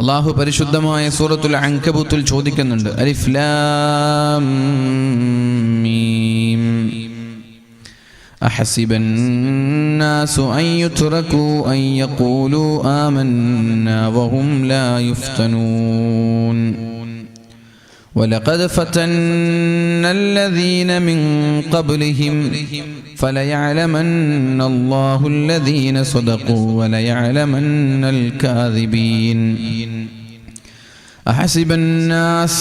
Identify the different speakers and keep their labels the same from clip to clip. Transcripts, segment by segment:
Speaker 1: അല്ലാഹു പരിശുദ്ധമായ സൂറത്തുൽ അൻകബൂത്തിൽ ചോദിക്കുന്നുണ്ട്, അലിഫ് ലാം മീം അഹസിബൻ നാസു അൻ യുത്റകൂ അൻ യഖൂലൂ ആമന്നാ വഹും ലാ യുഫ്തനൂൻ وَلَقَدْ فَتَنَّا الَّذِينَ مِنْ قَبْلِهِمْ فَلَيَعْلَمَنَّ اللَّهُ الَّذِينَ صَدَقُوا وَلَيَعْلَمَنَّ الْكَاذِبِينَ أَحَسِبَ النَّاسَ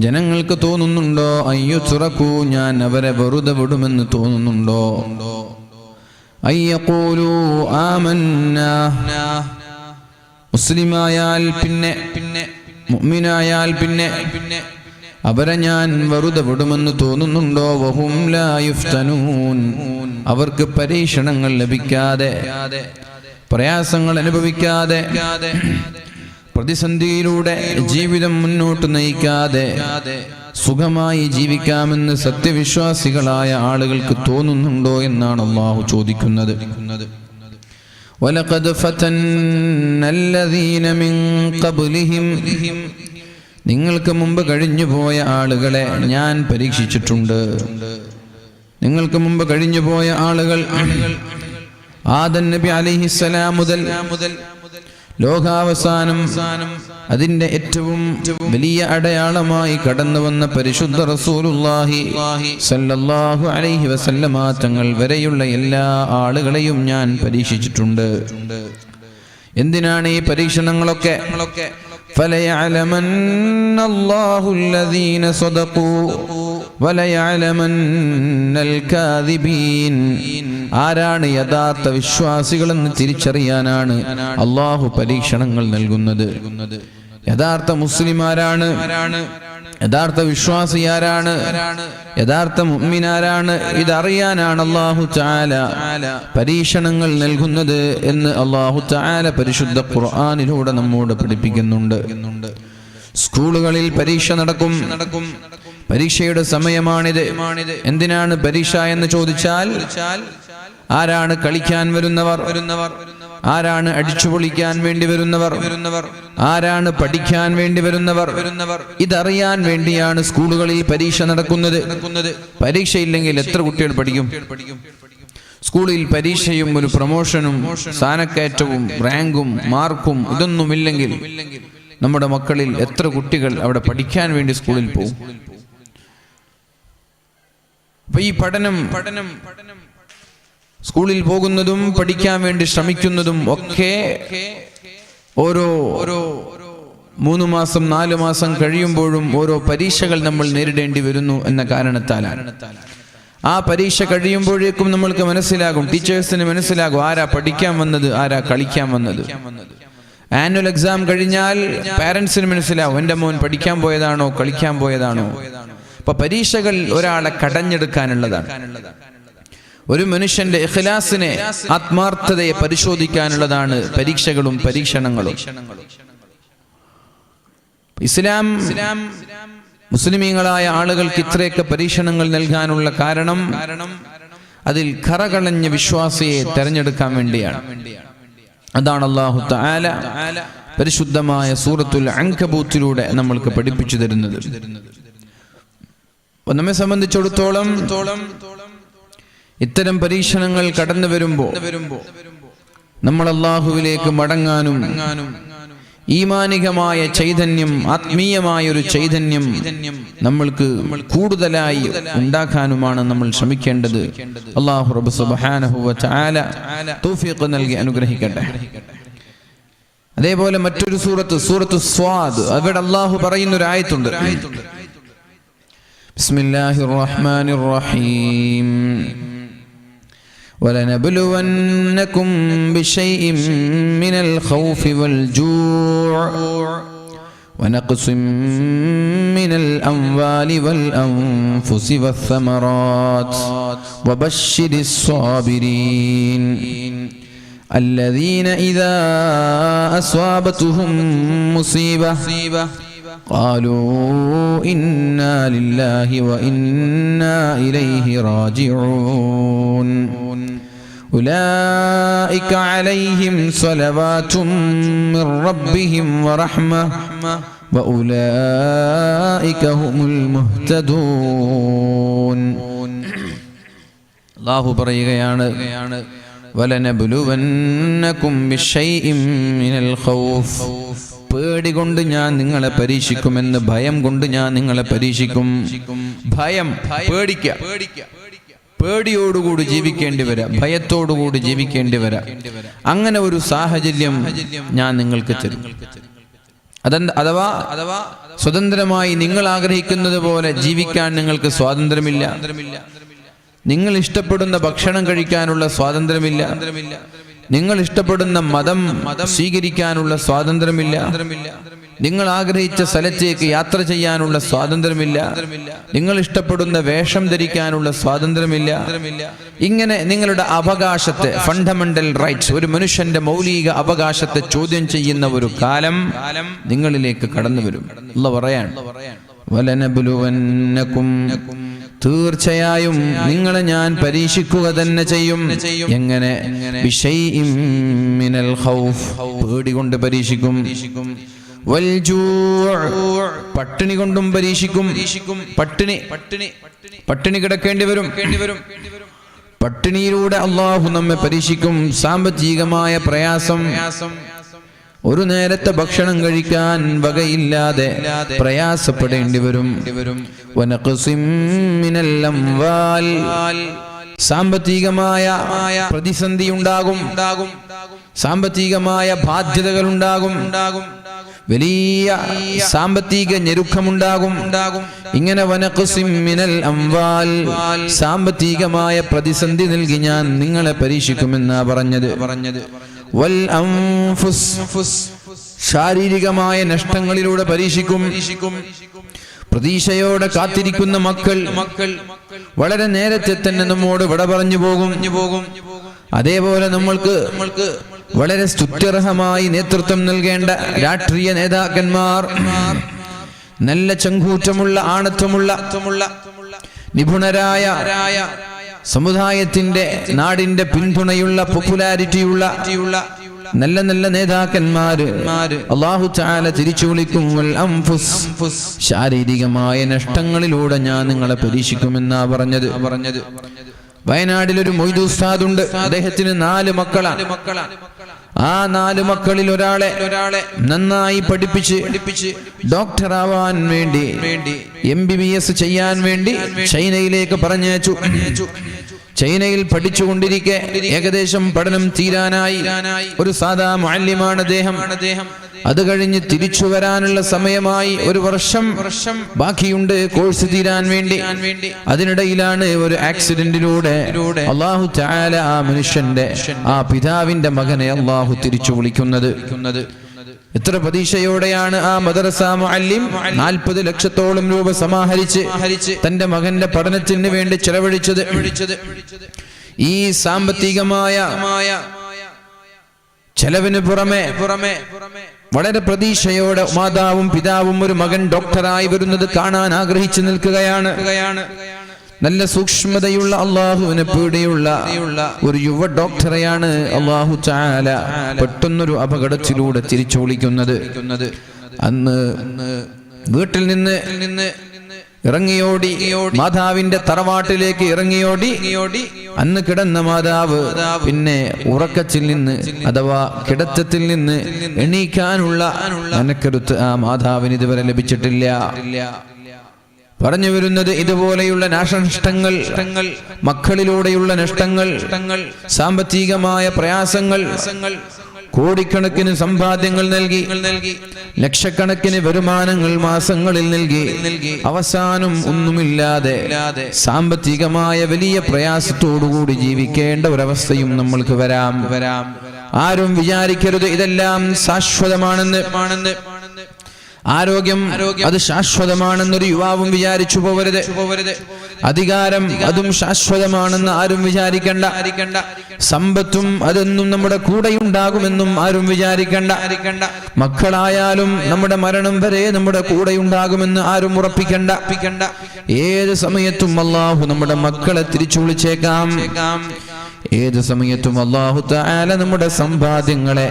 Speaker 1: ജനങ്ങൾക്ക് തോന്നുന്നുണ്ടോ അയ്യുതുറക്കൂ ഞാൻ അവരെ വെറുതെ വിടുമെന്ന് തോന്നുന്നുണ്ടോ? അയ്യഖൂലു ആമന്നാ മുസ്ലിമായാൽ പിന്നെ മുഅ്മിനായാൽ പിന്നെ അവരെ ഞാൻ വെറുതെ വിടുമെന്ന് തോന്നുന്നുണ്ടോ? വഹും ലാ യുഫ്തനൂൻ അവർക്ക് പരീക്ഷണങ്ങൾ ലഭിക്കാതെ, പ്രയാസങ്ങൾ അനുഭവിക്കാതെ, പ്രതിസന്ധിയിലൂടെ ജീവിതം മുന്നോട്ട് നയിക്കാതെ സുഖമായി ജീവിക്കാമെന്ന് സത്യവിശ്വാസികളായ ആളുകൾക്ക് തോന്നുന്നുണ്ടോ എന്നാണ് അല്ലാഹു ചോദിക്കുന്നത്. وَلَقَدْ فَتَنَّا الَّذِينَ مِنْ قَبْلِهِمْ നിങ്ങൾക്ക് മുമ്പ് കഴിഞ്ഞുപോയ ആളുകളെ ഞാൻ പരീക്ഷിച്ചിട്ടുണ്ട്. നിങ്ങൾക്ക് മുമ്പ് കഴിഞ്ഞുപോയ ആളുകൾ ആദം നബി അലൈഹിസ്സലാം മുതൽ ലോകാവസാനം അതിന്റെ ഏറ്റവും വലിയ അടയാളമായി കടന്നു വന്ന പരിശുദ്ധ റസൂലുള്ളാഹി സല്ലല്ലാഹു അലൈഹി വസല്ലമ തങ്ങൾ വരെയുള്ള എല്ലാ ആളുകളെയും ഞാൻ പരീക്ഷിച്ചിട്ടുണ്ട്. എന്തിനാണ് ഈ പരീക്ഷണങ്ങളൊക്കെ? فَلَيَعْلَمَنَّ اللَّهُ الَّذِينَ صَدَقُوا وَلَيَعْلَمَنَّ الْكَاذِبِينَ ആരാണ് യഥാർത്ഥ വിശ്വാസികളെന്ന് തിരിച്ചറിയാനാണ് അല്ലാഹു പരീക്ഷണങ്ങൾ നൽകുന്നത്. യഥാർത്ഥ മുസ്ലിം ആരാണ്? യഥാർത്ഥ വിശ്വാസി ആരാണ്? യഥാർത്ഥ മുഅ്മിൻ ആരാണ്? ഇതറിയാനാണ് അല്ലാഹു തആല പരീക്ഷണങ്ങൾ നൽകുന്നത് എന്ന് അല്ലാഹു തആല പരിശുദ്ധ ഖുർആനിലൂടെ നമ്മോട് പഠിപ്പിക്കുന്നുണ്ട്. സ്കൂളുകളിൽ പരീക്ഷ നടക്കും. പരീക്ഷയുടെ സമയമാണിത്. എന്തിനാണ് പരീക്ഷ എന്ന് ചോദിച്ചാൽ, ആരാണ് കളിക്കാൻ വരുന്നവർ? ആരാണ് അടിച്ചുപൊളിക്കാൻ വേണ്ടി വരുന്നവർ? ആരാണ് പഠിക്കാൻ വേണ്ടി വരുന്നവർ? ഇതറിയാൻ വേണ്ടിയാണ് സ്കൂളുകളിൽ പരീക്ഷ നടക്കുന്നത്. പരീക്ഷയില്ലെങ്കിൽ എത്ര കുട്ടികൾ പഠിക്കും? സ്കൂളിൽ പരീക്ഷയും ഒരു പ്രൊമോഷനും സ്ഥാനക്കയറ്റവും റാങ്കും മാർക്കും ഇതൊന്നുമില്ലെങ്കിൽ നമ്മുടെ മക്കളിൽ എത്ര കുട്ടികൾ അവിടെ പഠിക്കാൻ വേണ്ടി സ്കൂളിൽ പോകും? അപ്പൊ ഈ പഠനം സ്കൂളിൽ പോകുന്നതും പഠിക്കാൻ വേണ്ടി ശ്രമിക്കുന്നതും ഒക്കെ ഓരോ 3 മാസം 4 മാസം കഴിയുമ്പോഴും ഓരോ പരീക്ഷകൾ നമ്മൾ നേരിടേണ്ടി വരുന്നു എന്ന കാരണത്താലാണ്. ആ പരീക്ഷ കഴിയുമ്പോഴേക്കും നമ്മൾക്ക് മനസ്സിലാകും, ടീച്ചേഴ്സിന് മനസ്സിലാകും ആരാ പഠിക്കാൻ വന്നത്, ആരാ കളിക്കാൻ വന്നത്. ആനുവൽ എക്സാം കഴിഞ്ഞാൽ പാരന്റ്സിന് മനസ്സിലാവും എൻ്റെ മോൻ പഠിക്കാൻ പോയതാണോ കളിക്കാൻ പോയതാണോ. അപ്പൊ പരീക്ഷകൾ ഒരാളെ കടഞ്ഞെടുക്കാനുള്ളതാണ്. ഒരു മനുഷ്യന്റെ ഇഖ്ലാസിനെ, ആത്മാർത്ഥതയെ പരിശോധിക്കാനുള്ളതാണ് പരീക്ഷകളും പരീക്ഷണങ്ങളും. ഇസ്ലാം മുസ്ലിമീങ്ങളായ ആളുകൾക്ക് ഇത്രയൊക്കെ പരീക്ഷണങ്ങൾ നൽകാനുള്ള കാരണം അതിൽ കറകളഞ്ഞ വിശ്വാസിയെ തെരഞ്ഞെടുക്കാൻ വേണ്ടിയാണ്. അതാണ് അല്ലാഹു തആല പരിശുദ്ധമായ സൂറത്തുൽ അൻകബൂത്തിലൂടെ നമ്മൾക്ക് പഠിപ്പിച്ചു തരുന്നത്. നമ്മെ സംബന്ധിച്ചിടത്തോളം ഇത്തരം പരീക്ഷണങ്ങൾ കടന്നു വരുമ്പോൾ നമ്മൾ അല്ലാഹുവിലേക്ക് മടങ്ങാനും ഈമാനികമായ ചൈതന്യം, ആത്മീയമായ ഒരു ചൈതന്യം നമ്മൾക്ക് കൂടുതലായി ഉണ്ടാക്കാനുമാണ് നമ്മൾ ശ്രമിക്കേണ്ടത്. അല്ലാഹു റബ്ബ് സുബ്ഹാനഹു വ തആല തൗഫീഖ് നൽകി അനുഗ്രഹിക്കട്ടെ. അതേപോലെ മറ്റൊരു സൂറത്ത് സ്വാദ്, അവിടെ അല്ലാഹു പറയുന്ന ഒരു ആയത്തുണ്ട്. ബിസ്മില്ലാഹിർ റഹ്മാനിർ റഹീം. وَلَنَبْلُوَنَّكُمْ بِشَيْءٍ مِّنَ الْخَوْفِ وَالْجُوعِ وَنَقْصٍ مِّنَ الْأَمْوَالِ وَالْأَنفُسِ وَالثَّمَرَاتِ وَبَشِّرِ الصَّابِرِينَ الَّذِينَ إِذَا أَصَابَتْهُم مُّصِيبَةٌ قالوا إنا لله وإنا إليه راجعون. ഉലൈക അലൈഹിം സ്വലവാതും മിർ റബ്ബിഹിം വറഹ്മ വഉലൈക ഹുമുൽ മുഹ്തദൂൻ. അല്ലാഹു പറയുകയാണ്, വലനബ്ലുവന്നകും ബിശൈഇൻ മിനൽ ഖൗഫ്, പേടി കൊണ്ട് ഞാൻ നിങ്ങളെ പരീക്ഷിക്കുമെന്ന്, ഭയം കൊണ്ട് ഞാൻ നിങ്ങളെ പരീക്ഷിക്കും. ഭയം, പേടിക്കുക, പേടിയോടുകൂടി ജീവിക്കേണ്ടി വരാം, ഭയത്തോടുകൂടി ജീവിക്കേണ്ടി വരാം. അങ്ങനെ ഒരു സാഹചര്യം ഞാൻ നിങ്ങൾക്ക് തരും. അഥവാ സ്വതന്ത്രമായി നിങ്ങൾ ആഗ്രഹിക്കുന്നത് പോലെ ജീവിക്കാൻ നിങ്ങൾക്ക് സ്വാതന്ത്ര്യമില്ല, നിങ്ങൾ ഇഷ്ടപ്പെടുന്ന ഭക്ഷണം കഴിക്കാനുള്ള സ്വാതന്ത്ര്യമില്ല, നിങ്ങൾ ഇഷ്ടപ്പെടുന്ന മതം സ്വീകരിക്കാനുള്ള സ്വാതന്ത്ര്യമില്ല, നിങ്ങൾ ആഗ്രഹിച്ച സ്ഥലത്തേക്ക് യാത്ര ചെയ്യാനുള്ള സ്വാതന്ത്ര്യമില്ല, നിങ്ങൾ ഇഷ്ടപ്പെടുന്ന വേഷം ധരിക്കാനുള്ള സ്വാതന്ത്ര്യമില്ല. ഇങ്ങനെ നിങ്ങളുടെ അവകാശത്തെ, ഫണ്ടമെന്റൽ റൈറ്റ്സ്, ഒരു മനുഷ്യന്റെ മൗലിക അവകാശത്തെ ചോദ്യം ചെയ്യുന്ന ഒരു കാലം നിങ്ങളിലേക്ക് കടന്നു വരും. അല്ലാഹു പറയാണ്, വലനബ്ലുവന്നകും, തീർച്ചയായും നിങ്ങളെ ഞാൻ പരീക്ഷിക്കുക തന്നെ ചെയ്യും. എങ്ങനെ? ബിശൈഇൻ മിനൽ ഖൗഫ്, പേടി കൊണ്ട് പരീക്ഷിക്കും. വൽജൂഅ്, പട്ടിണി കൊണ്ടും പരീക്ഷിക്കും. പട്ടിണി കിടക്കേണ്ടി വരും. പട്ടിണിയിലൂടെ അല്ലാഹു നമ്മെ പരീക്ഷിക്കും. സാമ്പത്തികമായ പ്രയാസം, ഒരു നേരത്തെ ഭക്ഷണം കഴിക്കാൻ വകയില്ലാതെ പ്രയാസപ്പെടേണ്ടി വരും. വനഖ്സിം മിനൽ അംവാൽ, സാമ്പത്തികമായ പ്രതിസന്ധി ഉണ്ടാകും, സാമ്പത്തികമായ ബാധ്യതകൾ ഉണ്ടാകും, വലിയ സാമ്പത്തിക ഞെരുക്കമുണ്ടാകും. ഇങ്ങനെ വനഖ്സിം മിനൽ അംവാൽ, സാമ്പത്തികമായ പ്രതിസന്ധി നൽകി ഞാൻ നിങ്ങളെ പരീക്ഷിക്കുമെന്നാ പറഞ്ഞത്. വൽ അൻഫുസ്, ശാരീരികമായ നഷ്ടങ്ങളിലൂടെ പരീക്ഷിക്കും. പ്രതീക്ഷയോടെ കാത്തിരിക്കുന്ന മക്കൾ വളരെ നേരത്തെ തന്നെ നമ്മോട് വിട പറഞ്ഞു പോകും. അതേപോലെ നമ്മൾക്ക് വളരെ സ്തുത്യർഹമായി നേതൃത്വം നൽകേണ്ട രാഷ്ട്രീയ നേതാക്കന്മാർ, നല്ല ചങ്കൂറ്റമുള്ള, ആണത്വമുള്ള, നിപുണരായ, സമുദായത്തിന്റെ, നാടിന്റെ പിന്തുണയുള്ള, പോപ്പുലാരിറ്റിയുള്ള നല്ല നല്ല നേതാക്കന്മാര് അല്ലാഹു തആല തിരിച്ചു വിളിക്കും. വൽ അൻഫുസ്, ശാരീരികമായ നഷ്ടങ്ങളിലൂടെ ഞാൻ നിങ്ങളെ പരീക്ഷിക്കുമെന്നാ പറഞ്ഞത്. വയനാട്ടിലൊരു മൊയ്തു ഉസ്താദ് ഉണ്ട്. അദ്ദേഹത്തിന് 4 മക്കളാണ്. ആ 4 മക്കളിൽ ഒരാളെ നന്നായി പഠിപ്പിച്ച് ഡോക്ടറാവാൻ വേണ്ടി, MBBS ചെയ്യാൻ വേണ്ടി ചൈനയിലേക്ക് പറഞ്ഞയച്ചു. ചൈനയിൽ പഠിച്ചുകൊണ്ടിരിക്കെ ഏകദേശം പഠനം തീരാനായി. ഒരു സാധാ മുഅല്ലിമാണ് അദ്ദേഹം. അത് കഴിഞ്ഞ് തിരിച്ചു വരാനുള്ള സമയമായി. 1 വർഷം ബാക്കിയുണ്ട് കോഴ്സ് തീരാൻ വേണ്ടി. അതിനിടയിലാണ് ഒരു ആക്സിഡന്റിലൂടെ അല്ലാഹു തആല ആ മനുഷ്യന്റെ, ആ പിതാവിന്റെ മകനെ അല്ലാഹു തിരിച്ചു വിളിക്കുന്നത്. എത്ര പ്രതീക്ഷയോടെയാണ് ആ മദ്രസ മുഅല്ലിം 40 ലക്ഷത്തോളം രൂപ സമാഹരിച്ച് തന്റെ മകന്റെ പഠനത്തിന് വേണ്ടി ചെലവഴിച്ചത്. ഈ സാമ്പത്തികമായ ചെലവിന് പുറമെ വളരെ പ്രതീക്ഷയോടെ മാതാവും പിതാവും ഒരു മകൻ ഡോക്ടറായി വരുന്നത് കാണാൻ ആഗ്രഹിച്ചു നിൽക്കുകയാണ്. നല്ല സൂക്ഷ്മതയുള്ള, അള്ളാഹുവിനെ പേടിയുള്ള ഒരു യുവ ഡോക്ടറെയാണ് അല്ലാഹു തആല പെട്ടെന്നൊരു അപകടത്തിലൂടെ തിരിച്ചു വിളിക്കുന്നത്. അന്ന് വീട്ടിൽ നിന്ന് ഇറങ്ങിയോടി, മാതാവിന്റെ തറവാട്ടിലേക്ക് ഇറങ്ങിയോടി. അന്ന് കിടന്ന മാതാവ് പിന്നെ ഉറക്കത്തിൽ നിന്ന്, അഥവാ കിടത്തത്തിൽ നിന്ന് എണീക്കാനുള്ള മനക്കരുത്ത് ആ മാതാവിന് ഇതുവരെ ലഭിച്ചിട്ടില്ല. പറഞ്ഞു വരുന്നത് ഇതുപോലെയുള്ള നാശനഷ്ടങ്ങൾ, മക്കളിലൂടെയുള്ള നഷ്ടങ്ങൾ, സാമ്പത്തികമായ പ്രയാസങ്ങൾ, കോടിക്കണക്കിന് സമ്പാദ്യങ്ങൾ നൽകി, ലക്ഷക്കണക്കിന് വരുമാനങ്ങൾ മാസങ്ങളിൽ നൽകി, അവസാനം ഒന്നുമില്ലാതെ സാമ്പത്തികമായ വലിയ പ്രയാസത്തോടുകൂടി ജീവിക്കേണ്ട ഒരവസ്ഥയും നമ്മൾക്ക് വരാം. ആരും വിചാരിക്കരുത് ഇതെല്ലാം ശാശ്വതമാണെന്ന്. ആരോഗ്യം അത് ശാശ്വതമാണെന്നൊരു യുവാവും വിചാരിച്ചു പോവരുത്. അധികാരം അതും ശാശ്വതമാണെന്ന് ആരും വിചാരിക്കണ്ട. സമ്പത്തും അതൊന്നും നമ്മുടെ കൂടെയുണ്ടാകുമെന്നും ആരും വിചാരിക്കണ്ട. മക്കളായാലും നമ്മുടെ മരണം വരെ നമ്മുടെ കൂടെയുണ്ടാകുമെന്ന് ആരും ഉറപ്പിക്കണ്ട. ഏത് സമയത്തും അല്ലാഹു നമ്മുടെ മക്കളെ തിരിച്ചു വിളിച്ചേക്കാം. ഏത് സമയത്തും അല്ലാഹു തആല നമ്മുടെ സമ്പാദ്യങ്ങളെ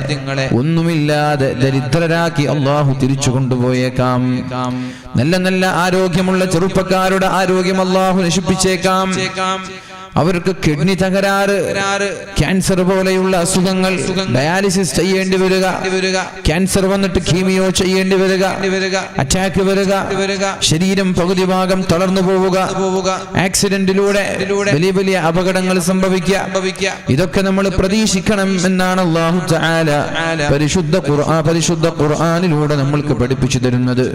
Speaker 1: ഒന്നുമില്ലാതെ ദരിദ്രരാക്കി അല്ലാഹു തിരിച്ചു കൊണ്ടുപോയേക്കാം. നല്ല നല്ല ആരോഗ്യമുള്ള ചെറുപ്പക്കാരുടെ ആരോഗ്യം അല്ലാഹു നശിപ്പിച്ചേക്കാം. അവർക്ക് കിഡ്നി തകരാറ്, ക്യാൻസർ പോലെയുള്ള അസുഖങ്ങൾ, ഡയാലിസിസ് ചെയ്യേണ്ടി വരിക, ക്യാൻസർ വന്നിട്ട് കീമിയോ ചെയ്യേണ്ടി വരിക, അറ്റാക്ക് വരിക, ശരീരം പകുതി ഭാഗം തളർന്നു പോവുക, ആക്സിഡന്റിലൂടെ വലിയ വലിയ അപകടങ്ങൾ സംഭവിക്കുക. ഇതൊക്കെ നമ്മൾ പ്രതീക്ഷിക്കണം എന്നാണ് അല്ലാഹു തആല പരിശുദ്ധ ഖുർആനിലൂടെ നമ്മൾക്ക് പഠിപ്പിച്ചു തരുന്നത്.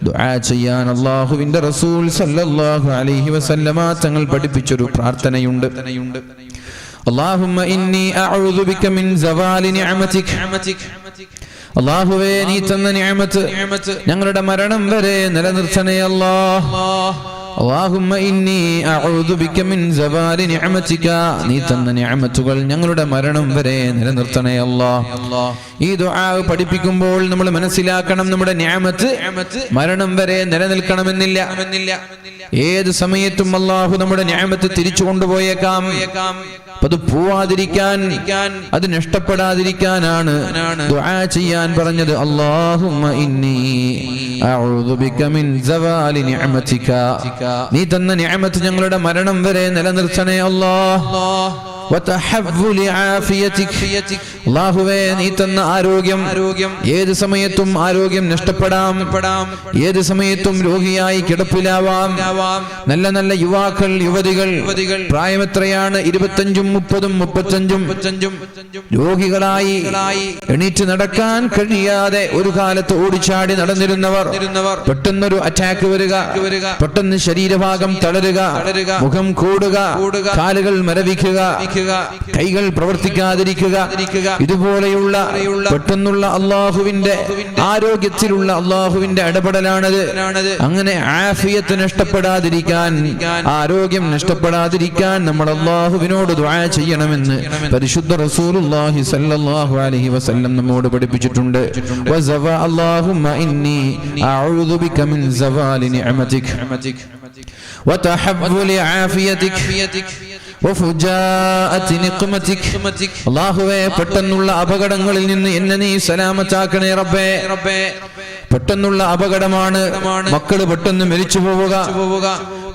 Speaker 1: ദുആ ചെയ്യാൻ അല്ലാഹുവിന്റെ റസൂൽ സല്ലല്ലാഹു അലൈഹി വസല്ലമ തങ്ങൾ പഠിപ്പിച്ചൊരു പ്രാർത്ഥന اللهم إني أعوذ بك من زوال نعمتك. അല്ലാഹുവേ നീ തന്ന നിഅമത്ത് ഞങ്ങളുടെ മരണം വരെ നിലനിർത്തണേ അല്ലാഹ്. اللهم إني أعوذ بك من زوال نعمتك. നീ തന്ന നിഅമത്തുകൾ ഞങ്ങളുടെ മരണം വരെ നിലനിർത്തണേ അല്ലാഹ്. ഈ ദുആ പഠിപ്പിക്കുമ്പോൾ നമ്മൾ മനസ്സിലാക്കണം, നമ്മുടെ നിഅമത്ത് മരണം വരെ നിലനിൽക്കണമെന്നില്ല. ഏത് സമയത്തും അല്ലാഹു നമ്മുടെ നിഅമത്ത് തിരിച്ചു കൊണ്ടുപോയേക്കാം. അത് പോവാതിരിക്കാൻ, അത് നഷ്ടപ്പെടാതിരിക്കാനാണ് ദുആ ചെയ്യാൻ പറഞ്ഞത്. അല്ലാഹുമ്മ ഇന്നി അഊദു ബിക മിൻ സവാലി നിഅമതിക. നീ തന്ന നിഅമത്ത് ഞങ്ങളുടെ മരണം വരെ നിലനിർത്തണേ അല്ലാഹ്. വതഹവ്വുലി ആഫിയതിക. അല്ലാഹുവേ നീ തന്ന ആരോഗ്യം ഏത് സമയത്തും ആരോഗ്യം നഷ്ടപ്പെടാം, ഏത് സമയത്തും രോഗിയായി കിടപ്പിലാവാം. നല്ല നല്ല യുവാക്കൾ, യുവതികൾ, പ്രായം എത്രയാണ്? 25, 30, 35 രോഗികളായി എണീറ്റ് നടക്കാൻ കഴിയാതെ ഒരു കാലത്ത് ഓടിച്ചാടി നടന്നിരുന്നവർ പെട്ടെന്നൊരു അറ്റാക്ക് വരിക, പെട്ടെന്ന് ശരീരഭാഗം തളരുക, മുഖം കൂടുക, കാലുകൾ മരവിക്കുക, കൈകൾ പ്രവർത്തിക്കാതിരിക്കുക. ഇതുപോലെയുള്ള പെട്ടെന്നുള്ള അള്ളാഹുവിന്റെ ആരോഗ്യത്തിലുള്ള അള്ളാഹുവിന്റെ ഇടപെടലാണത്. അങ്ങനെ ആഫിയത്ത് നഷ്ടപ്പെടാതിരിക്കാൻ, ആരോഗ്യം നഷ്ടപ്പെടാതിരിക്കാൻ നമ്മൾ അള്ളാഹുവിനോട് ദുആ ചെയ്യണമെന്ന് പരിശുദ്ധ റസൂലുള്ളാഹി സ്വല്ലല്ലാഹു അലൈഹി വസല്ലം നമ്മോട് പഠിപ്പിച്ചിട്ടുണ്ട്. അല്ലാഹുമ്മ ഇന്നി അഊദു ബിക മിൻ സവാലി നിഅമതിക വതഹവ്വുലി ആഫിയതിക വഫുജാഅതി നിഖ്മതിക. അല്ലാഹുവേ പെട്ടെന്നുള്ള അപകടങ്ങളിൽ നിന്ന് എന്നെ നീ സലാമത്താക്കണേ റബ്ബേ. പെട്ടെന്നുള്ള അപകടമാണ് മക്കള് പെട്ടെന്ന് മരിച്ചു പോവുക,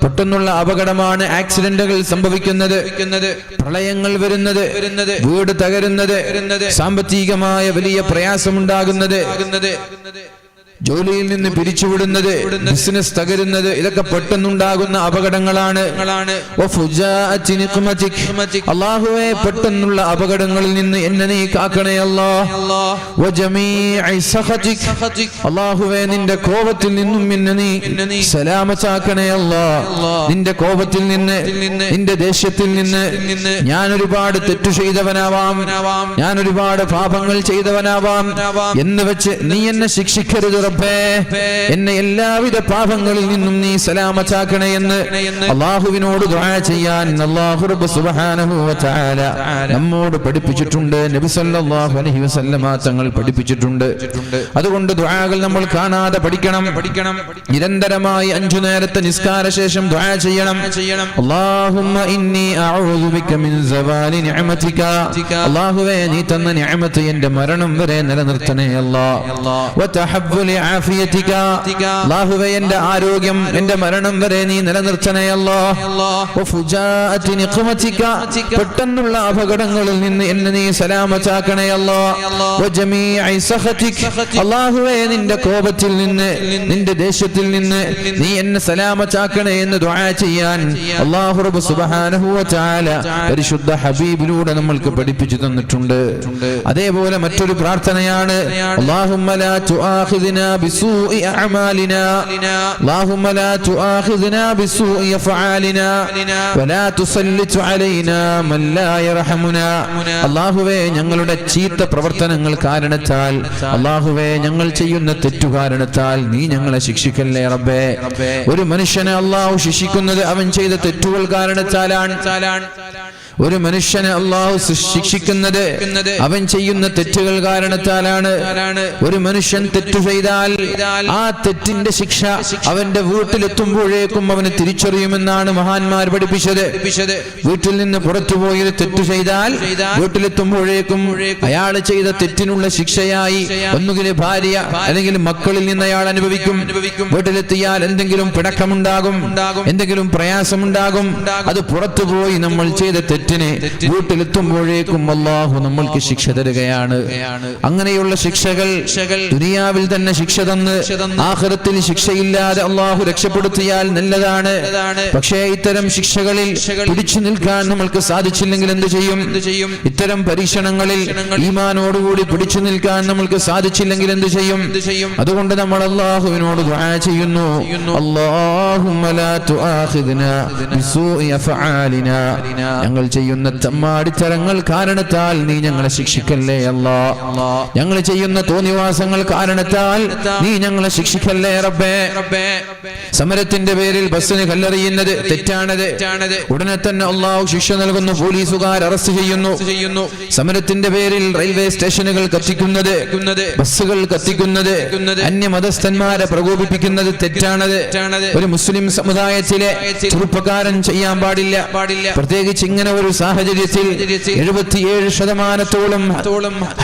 Speaker 1: പെട്ടെന്നുള്ള അപകടമാണ് ആക്സിഡന്റുകൾ സംഭവിക്കുന്നത്, പ്രളയങ്ങൾ വരുന്നത്, വീട് തകരുന്നത്, സാമ്പത്തികമായ വലിയ പ്രയാസമുണ്ടാകുന്നത്, ജോലിയിൽ നിന്ന് പിരിച്ചുവിടുന്നത്, ബിസിനസ് തകരുന്നത്, ഇതൊക്കെ പെട്ടെന്നുണ്ടാകുന്ന അപകടങ്ങളാണ്. അല്ലാഹുവേ പെട്ടെന്നുള്ള അപകടങ്ങളിൽ നിന്ന് എന്നെ നീ കാക്കണേ അല്ലാഹ്. അല്ലാഹുവേ നിന്റെ കോപത്തിൽ നിന്നും എന്നെ നീ സലാമത്താക്കണേ അല്ലാഹ്. നിന്റെ കോപത്തിൽ നിന്ന്, നിന്റെ ദേഷ്യത്തിൽ നിന്ന് ഞാൻ ഒരുപാട് തെറ്റു ചെയ്തവനാവാം, ഞാൻ ഒരുപാട് പാപങ്ങൾ ചെയ്തവനാവാം എന്ന് വെച്ച് നീ എന്നെ ശിക്ഷിക്കരുത് റബ്ബേ. എന്നെ എല്ലാവിധ പാപങ്ങളിൽ നിന്നും നീ സലാമത്താക്കണേ എന്ന് അല്ലാഹുവിനോട് ദുആ ചെയ്യാൻ അല്ലാഹു റബ്ബ് സുബ്ഹാനഹു വ തആല നമ്മോട് പഠിപ്പിച്ചിട്ടുണ്ട്. നബി സല്ലല്ലാഹു അലൈഹി വസല്ലമ തങ്ങൾ പഠിപ്പിച്ചിട്ടുണ്ട്. അതുകൊണ്ട് ദുആകൾ നമ്മൾ കാണാതെ പഠിക്കണം. നിരന്തരമായി 5 നേരത്തെ നിസ്കാര ശേഷം ദുആ ചെയ്യണം. അല്ലാഹുമ്മ ഇന്നി അഊദു ബിക മിൻ സവാലി നിഅമതിക. അല്ലാഹുവേ നീ തന്ന നിഅമത്ത് എൻ്റെ മരണം വരെ നിലനിർത്തണേ അല്ലാഹ്. വതഹവ്വുലി ആഫിയതിക. അല്ലാഹുവേ എൻ്റെ ആരോഗ്യം എൻ്റെ മരണം വരെ നീ നിലനിർത്തണേ അല്ലാഹ്. വഫുജാഅതി നിഖ്മതിക. പെട്ടെന്നുള്ള അപകടങ്ങളിൽ നിന്ന് എന്നെ നീ സലാമത്താക്കണേ അല്ലാഹ്. വജമീഇ സഖതിക. അല്ലാഹുവേ നിന്റെ കോപത്തിൽ നിന്ന്, നിന്റെ ദേഷ്യത്തിൽ നിന്ന് നീ എന്നെ സലാമത്താക്കണേ എന്ന് ദുആ ചെയ്യാൻ അല്ലാഹു റബ്ബ് സുബ്ഹാനഹു വ തആല പരിശുദ്ധ ഹബീബിലൂടെ നമ്മൾക്ക് പഠിപ്പിച്ചു തന്നിട്ടുണ്ട്. അതേപോലെ മറ്റൊരു പ്രാർത്ഥനയാണ് അല്ലാഹുമ്മ ലാ തുആഖിദ്നാ ബിസൂഇ അഅമാലിനാ. അല്ലാഹുമ്മ ലാ തുആഖിദ്നാ ബിസൂഇ അഫ്ആലിനാ വലാ തുസല്ലിത് അലൈനാ മൻ ലാ യർഹമുനാ. അല്ലാഹുവേ ഞങ്ങളുടെ ചീത്ത പ്രവർത്തനങ്ങൾ കാരണത്താൽ, അല്ലാഹുവേ ഞങ്ങൾ ചെയ്യുന്ന തെറ്റു കാരണത്താൽ നീ ഞങ്ങളെ ശിക്ഷിക്കല്ലേ റബ്ബേ. ഒരു മനുഷ്യനെ അല്ലാഹു ശിക്ഷിക്കുന്നത് അവൻ ചെയ്ത തെറ്റുകൾ കാരണത്താലാണ്. ഒരു മനുഷ്യനെ അള്ളാഹു ശിക്ഷിക്കുന്നത് അവൻ ചെയ്യുന്ന തെറ്റുകൾ കാരണത്താലാണ്. ഒരു മനുഷ്യൻ തെറ്റു ചെയ്താൽ ആ തെറ്റിന്റെ ശിക്ഷ അവന്റെ വീട്ടിലെത്തുമ്പോഴേക്കും അവന് തിരിച്ചറിയുമെന്നാണ് മഹാന്മാർ പഠിപ്പിച്ചത്. വീട്ടിൽ നിന്ന് പുറത്തുപോയി തെറ്റു ചെയ്താൽ വീട്ടിലെത്തുമ്പോഴേക്കും അയാൾ ചെയ്ത തെറ്റിനുള്ള ശിക്ഷയായി ഒന്നുകിൽ ഭാര്യ അല്ലെങ്കിൽ മക്കളിൽ നിന്ന് അയാൾ അനുഭവിക്കും. വീട്ടിലെത്തിയാൽ എന്തെങ്കിലും പിണക്കമുണ്ടാകും, എന്തെങ്കിലും പ്രയാസമുണ്ടാകും. അത് പുറത്തുപോയി നമ്മൾ ചെയ്ത തെറ്റിന് വീട്ടിലെത്തുമ്പോഴേക്കും അല്ലാഹു നമ്മൾക്ക് ശിക്ഷ തരികയാണ്. അങ്ങനെയുള്ള ശിക്ഷകൾ ദുനിയാവിൽ തന്നെ ശിക്ഷ തന്ന് ആഖിറത്തിൽ ശിക്ഷയില്ലാതെ അല്ലാഹു രക്ഷപ്പെടുത്തിയാൽ നല്ലതാണ്. പക്ഷേ ഇത്തരം ശിക്ഷകളിൽ പിടിച്ചു നിൽക്കാൻ നമ്മൾക്ക് സാധിച്ചില്ലെങ്കിൽ എന്ത് ചെയ്യും? ഇത്തരം പരീക്ഷണങ്ങളിൽ ഈമാനോടുകൂടി പിടിച്ചു നിൽക്കാൻ നമ്മൾക്ക് സാധിച്ചില്ലെങ്കിൽ എന്ത് ചെയ്യും? അതുകൊണ്ട് നമ്മൾ അല്ലാഹുവിനോട് ദുആ ചെയ്യുന്നു, അല്ലാഹുമ്മ ലാ തുആഖിദ്നാ ബിസൂഇ അഫ്ആലിനാ, ഞങ്ങൾ ചെയ്യുന്ന തമ്മാടിത്തരങ്ങൾ കാരണത്താൽ നീ ഞങ്ങളെ ശിക്ഷിക്കല്ലേ അല്ലാഹ്. ഞങ്ങൾ ചെയ്യുന്ന തോന്നിവാസങ്ങൾ കാരണത്താൽ നീ ഞങ്ങളെ ശിക്ഷിക്കല്ലേ റബ്ബേ. സമരത്തിന്റെ പേരിൽ ബസ്സിന് കല്ലെറിയുന്നത് തെറ്റാണത്. ഉടനെ തന്നെ അല്ലാഹു ശിക്ഷ നൽകുന്നു. പോലീസുകാർ അറസ്റ്റ് ചെയ്യുന്നു. സമരത്തിന്റെ പേരിൽ റെയിൽവേ സ്റ്റേഷനുകൾ കത്തിക്കുന്നത്, ബസ്സുകൾ കത്തിക്കുന്നത്, അന്യമതസ്ഥന്മാരെ പ്രകോപിപ്പിക്കുന്നത് തെറ്റാണത്. ഒരു മുസ്ലിം സമുദായത്തിലെ ചെറുപ്പക്കാരൻ ചെയ്യാൻ പാടില്ല. പ്രത്യേകിച്ച് ഇങ്ങനെ ഒരു സാഹചര്യത്തിൽ 77%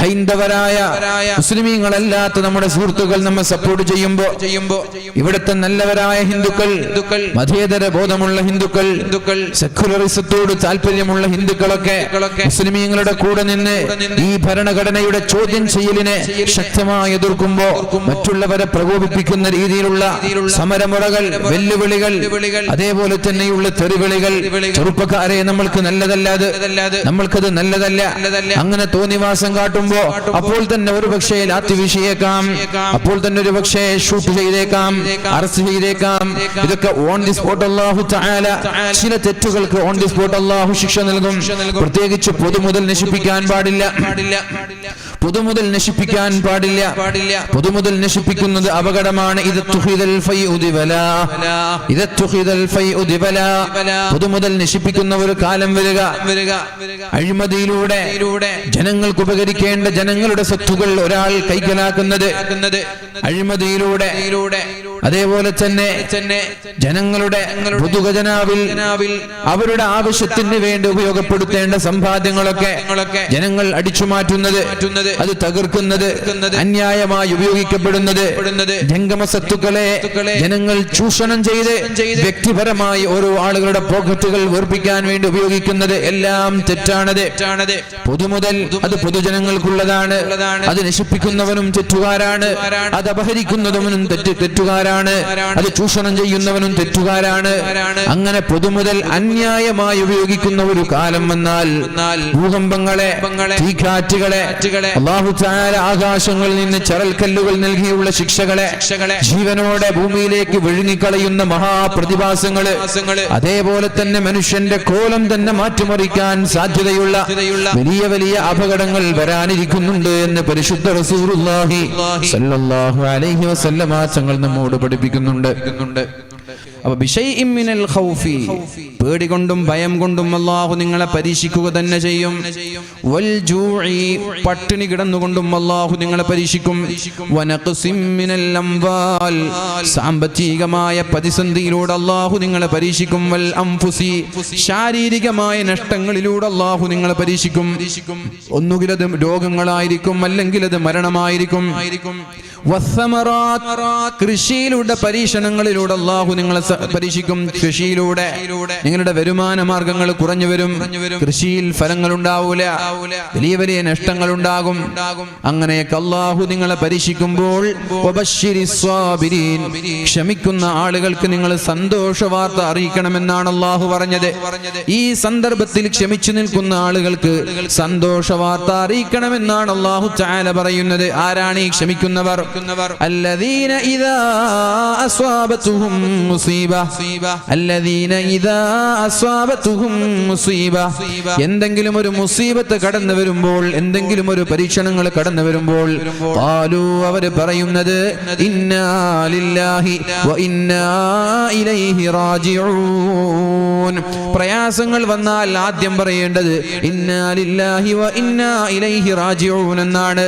Speaker 1: ഹൈന്ദവരായ മുസ്ലിമീങ്ങളല്ലാത്ത നമ്മുടെ സുഹൃത്തുക്കൾ നമ്മെ സപ്പോർട്ട് ചെയ്യുമ്പോ ഇവിടുത്തെ നല്ലവരായ ഹിന്ദുക്കൾ, മതേതര ബോധമുള്ള ഹിന്ദുക്കൾ, സെക്യുലറിസത്തോട് താല്പര്യമുള്ള ഹിന്ദുക്കളൊക്കെ മുസ്ലിമീങ്ങളുടെ കൂടെ നിന്ന് ഈ ഭരണഘടനയുടെ ചോദ്യം ചെയ്യലിനെ ശക്തമായി എതിർക്കുമ്പോ മറ്റുള്ളവരെ പ്രകോപിപ്പിക്കുന്ന രീതിയിലുള്ള സമരമുറകൾ, വെല്ലുവിളികൾ, അതേപോലെ തന്നെയുള്ള തെറിവിളികൾ, ചെറുപ്പക്കാരെ നമ്മൾക്ക് നല്ലതല്ലാതെ, നമ്മൾക്കത് നല്ലതല്ല. അങ്ങനെ തോന്നിവാസം കാട്ടുമ്പോ അപ്പോൾ തന്നെ ഒരു പക്ഷേ ലാത്തി വീശിയേക്കാം, അപ്പോൾ തന്നെ ഒരു പക്ഷേ ഷൂട്ട് ചെയ്തേക്കാം, അറസ്റ്റ് ചെയ്തേക്കാം. ഇതൊക്കെ ഓൺ ദി സ്പോട്ട് അല്ലാഹു തആല ചില തെറ്റുകൾക്ക് ഓൺ ദി സ്പോട്ട് അല്ലാഹു ശിക്ഷ നൽകും. പ്രത്യേകിച്ച് പൊതുമുതൽ നശിപ്പിക്കാൻ പാടില്ല. പൊതുമുതൽ നശിപ്പിക്കാൻ പാടില്ല. പൊതുമുതൽ നശിപ്പിക്കുന്നത് അപകടമാണ്. പൊതുമുതൽ നശിപ്പിക്കുന്ന ഒരു കാലം വരിക. അഴിമതിയിലൂടെ ജനങ്ങൾക്ക് ഉപകരിക്കേണ്ട ജനങ്ങളുടെ സ്വത്തുകൾ ഒരാൾ കൈക്കലാക്കുന്നത്, അഴിമതിയിലൂടെ അതേപോലെ തന്നെ ജനങ്ങളുടെ പൊതുഖജനാവിൽ അവരുടെ ആവശ്യത്തിന് വേണ്ടി ഉപയോഗപ്പെടുത്തേണ്ട സമ്പാദ്യങ്ങളൊക്കെ ജനങ്ങൾ അടിച്ചു മാറ്റുന്നത്, അത് തകർക്കുന്നത്, അന്യായമായി ഉപയോഗിക്കപ്പെടുന്നത്, ജംഗമ സ്വത്തുക്കളെ ജനങ്ങൾ ചൂഷണം ചെയ്ത് വ്യക്തിപരമായി ഓരോ ആളുകളുടെ പോക്കറ്റുകൾ വീർപ്പിക്കാൻ വേണ്ടി ഉപയോഗിക്കുന്നത് എല്ലാം തെറ്റാണത്. പൊതുമുതൽ അത് പൊതുജനങ്ങൾക്കുള്ളതാണ്. അത് നശിപ്പിക്കുന്നവനും തെറ്റുകാരാണ്, അത് അപഹരിക്കുന്നവനും തെറ്റുകാരാണ്, അത് ചൂഷണം ചെയ്യുന്നവനും തെറ്റുകാരാണ്. അങ്ങനെ പൊതുമുതൽ അന്യായമായി ഉപയോഗിക്കുന്ന ഒരു കാലം വന്നാൽ ഭൂകമ്പങ്ങളെ, തീക്കാറ്റുകളെ, അല്ലാഹു തആല ആകാശങ്ങളിൽ നിന്ന് ചരൽക്കല്ലുകൾ നൽകിയുള്ള ശിക്ഷകളെ, ജീവനോടെ ഭൂമിയിലേക്ക് വിഴുങ്ങിക്കളയുന്ന മഹാപ്രതിഭാസങ്ങള്, അതേപോലെ തന്നെ മനുഷ്യന്റെ കോലം തന്നെ മാറ്റിമറിക്കാൻ സാധ്യതയുള്ള വലിയ വലിയ അപകടങ്ങൾ വരാനിരിക്കുന്നുണ്ട് എന്ന് പരിശുദ്ധ റസൂലുള്ളാഹി സ്വല്ലല്ലാഹു അലൈഹി വസല്ലമ തങ്ങൾ നമ്മോട് പഠിപ്പിക്കുന്നുണ്ട്. അപ്പൊ ബിശൈഇൻ മിനൽ ഖൗഫി, പേടി കൊണ്ടും ഭയം കൊണ്ടും അല്ലാഹു നിങ്ങളെ പരീക്ഷിക്കുക തന്നെ ചെയ്യും. വൽ ജൂഇ, പട്ടിണി കിടന്നുകൊണ്ടും അല്ലാഹു നിങ്ങളെ പരീക്ഷിക്കും. വനഖ്സിൻ മിനൽ അംവാൽ, സാമ്പത്തികമായ പ്രതിസന്ധിയിലൂടെ അല്ലാഹു നിങ്ങളെ പരീക്ഷിക്കും. വൽ അൻഫുസി, ശാരീരികമായ നഷ്ടങ്ങളിലൂടെ അല്ലാഹു നിങ്ങളെ പരീക്ഷിക്കും. ഒന്നുകിൽ അത് രോഗങ്ങളായിരിക്കും, അല്ലെങ്കിൽ അത് മരണമായിരിക്കും. വസ്സമറാത്ത്, കൃഷിയിലൂടെ പരീക്ഷണങ്ങളിലൂടെ അല്ലാഹു നിങ്ങളെ പരീക്ഷിക്കും. കൃഷിയിലൂടെ നിങ്ങളുടെ വരുമാന മാർഗങ്ങൾ കുറഞ്ഞു വരും, കൃഷിയിൽ ഫലങ്ങൾ ഉണ്ടാവൂല, വലിയ വലിയ നഷ്ടങ്ങൾ ഉണ്ടാകും. അങ്ങനെയൊക്കെ അല്ലാഹു നിങ്ങളെ പരീക്ഷിക്കുമ്പോൾ ക്ഷമിക്കുന്ന ആളുകൾക്ക് നിങ്ങൾ സന്തോഷ വാർത്ത അറിയിക്കണമെന്നാണ് അല്ലാഹു പറഞ്ഞത്. ഈ സന്ദർഭത്തിൽ ക്ഷമിച്ചു നിൽക്കുന്ന ആളുകൾക്ക് സന്തോഷ വാർത്ത അറിയിക്കണമെന്നാണ് അല്ലാഹു തആല പറയുന്നത്. ആരാണ് ഈ ക്ഷമിക്കുന്നവർ? അല്ലദീന ഇദാ അസ്വാബതുഹും മുസീബ അല്ലദീന ഇദാ അസ്വാബതുഹും മുസീബ എന്തെങ്കിലും ഒരു മുസീബത്ത് കടന്നു വരുമ്പോൾ, എന്തെങ്കിലും ഒരു പരീക്ഷണങ്ങൾ കടന്നു വരുമ്പോൾ ഖാലൂ അവർ പറയുന്നത് ഇന്നാ ലില്ലാഹി വ ഇന്നാ ഇലൈഹി റാജിഊൻ. പ്രയാസങ്ങൾ വന്നാൽ ആദ്യം പറയേണ്ടത് ഇന്നാ ലില്ലാഹി വ ഇന്നാ ഇലൈഹി റാജിഊൻ എന്നാണ്.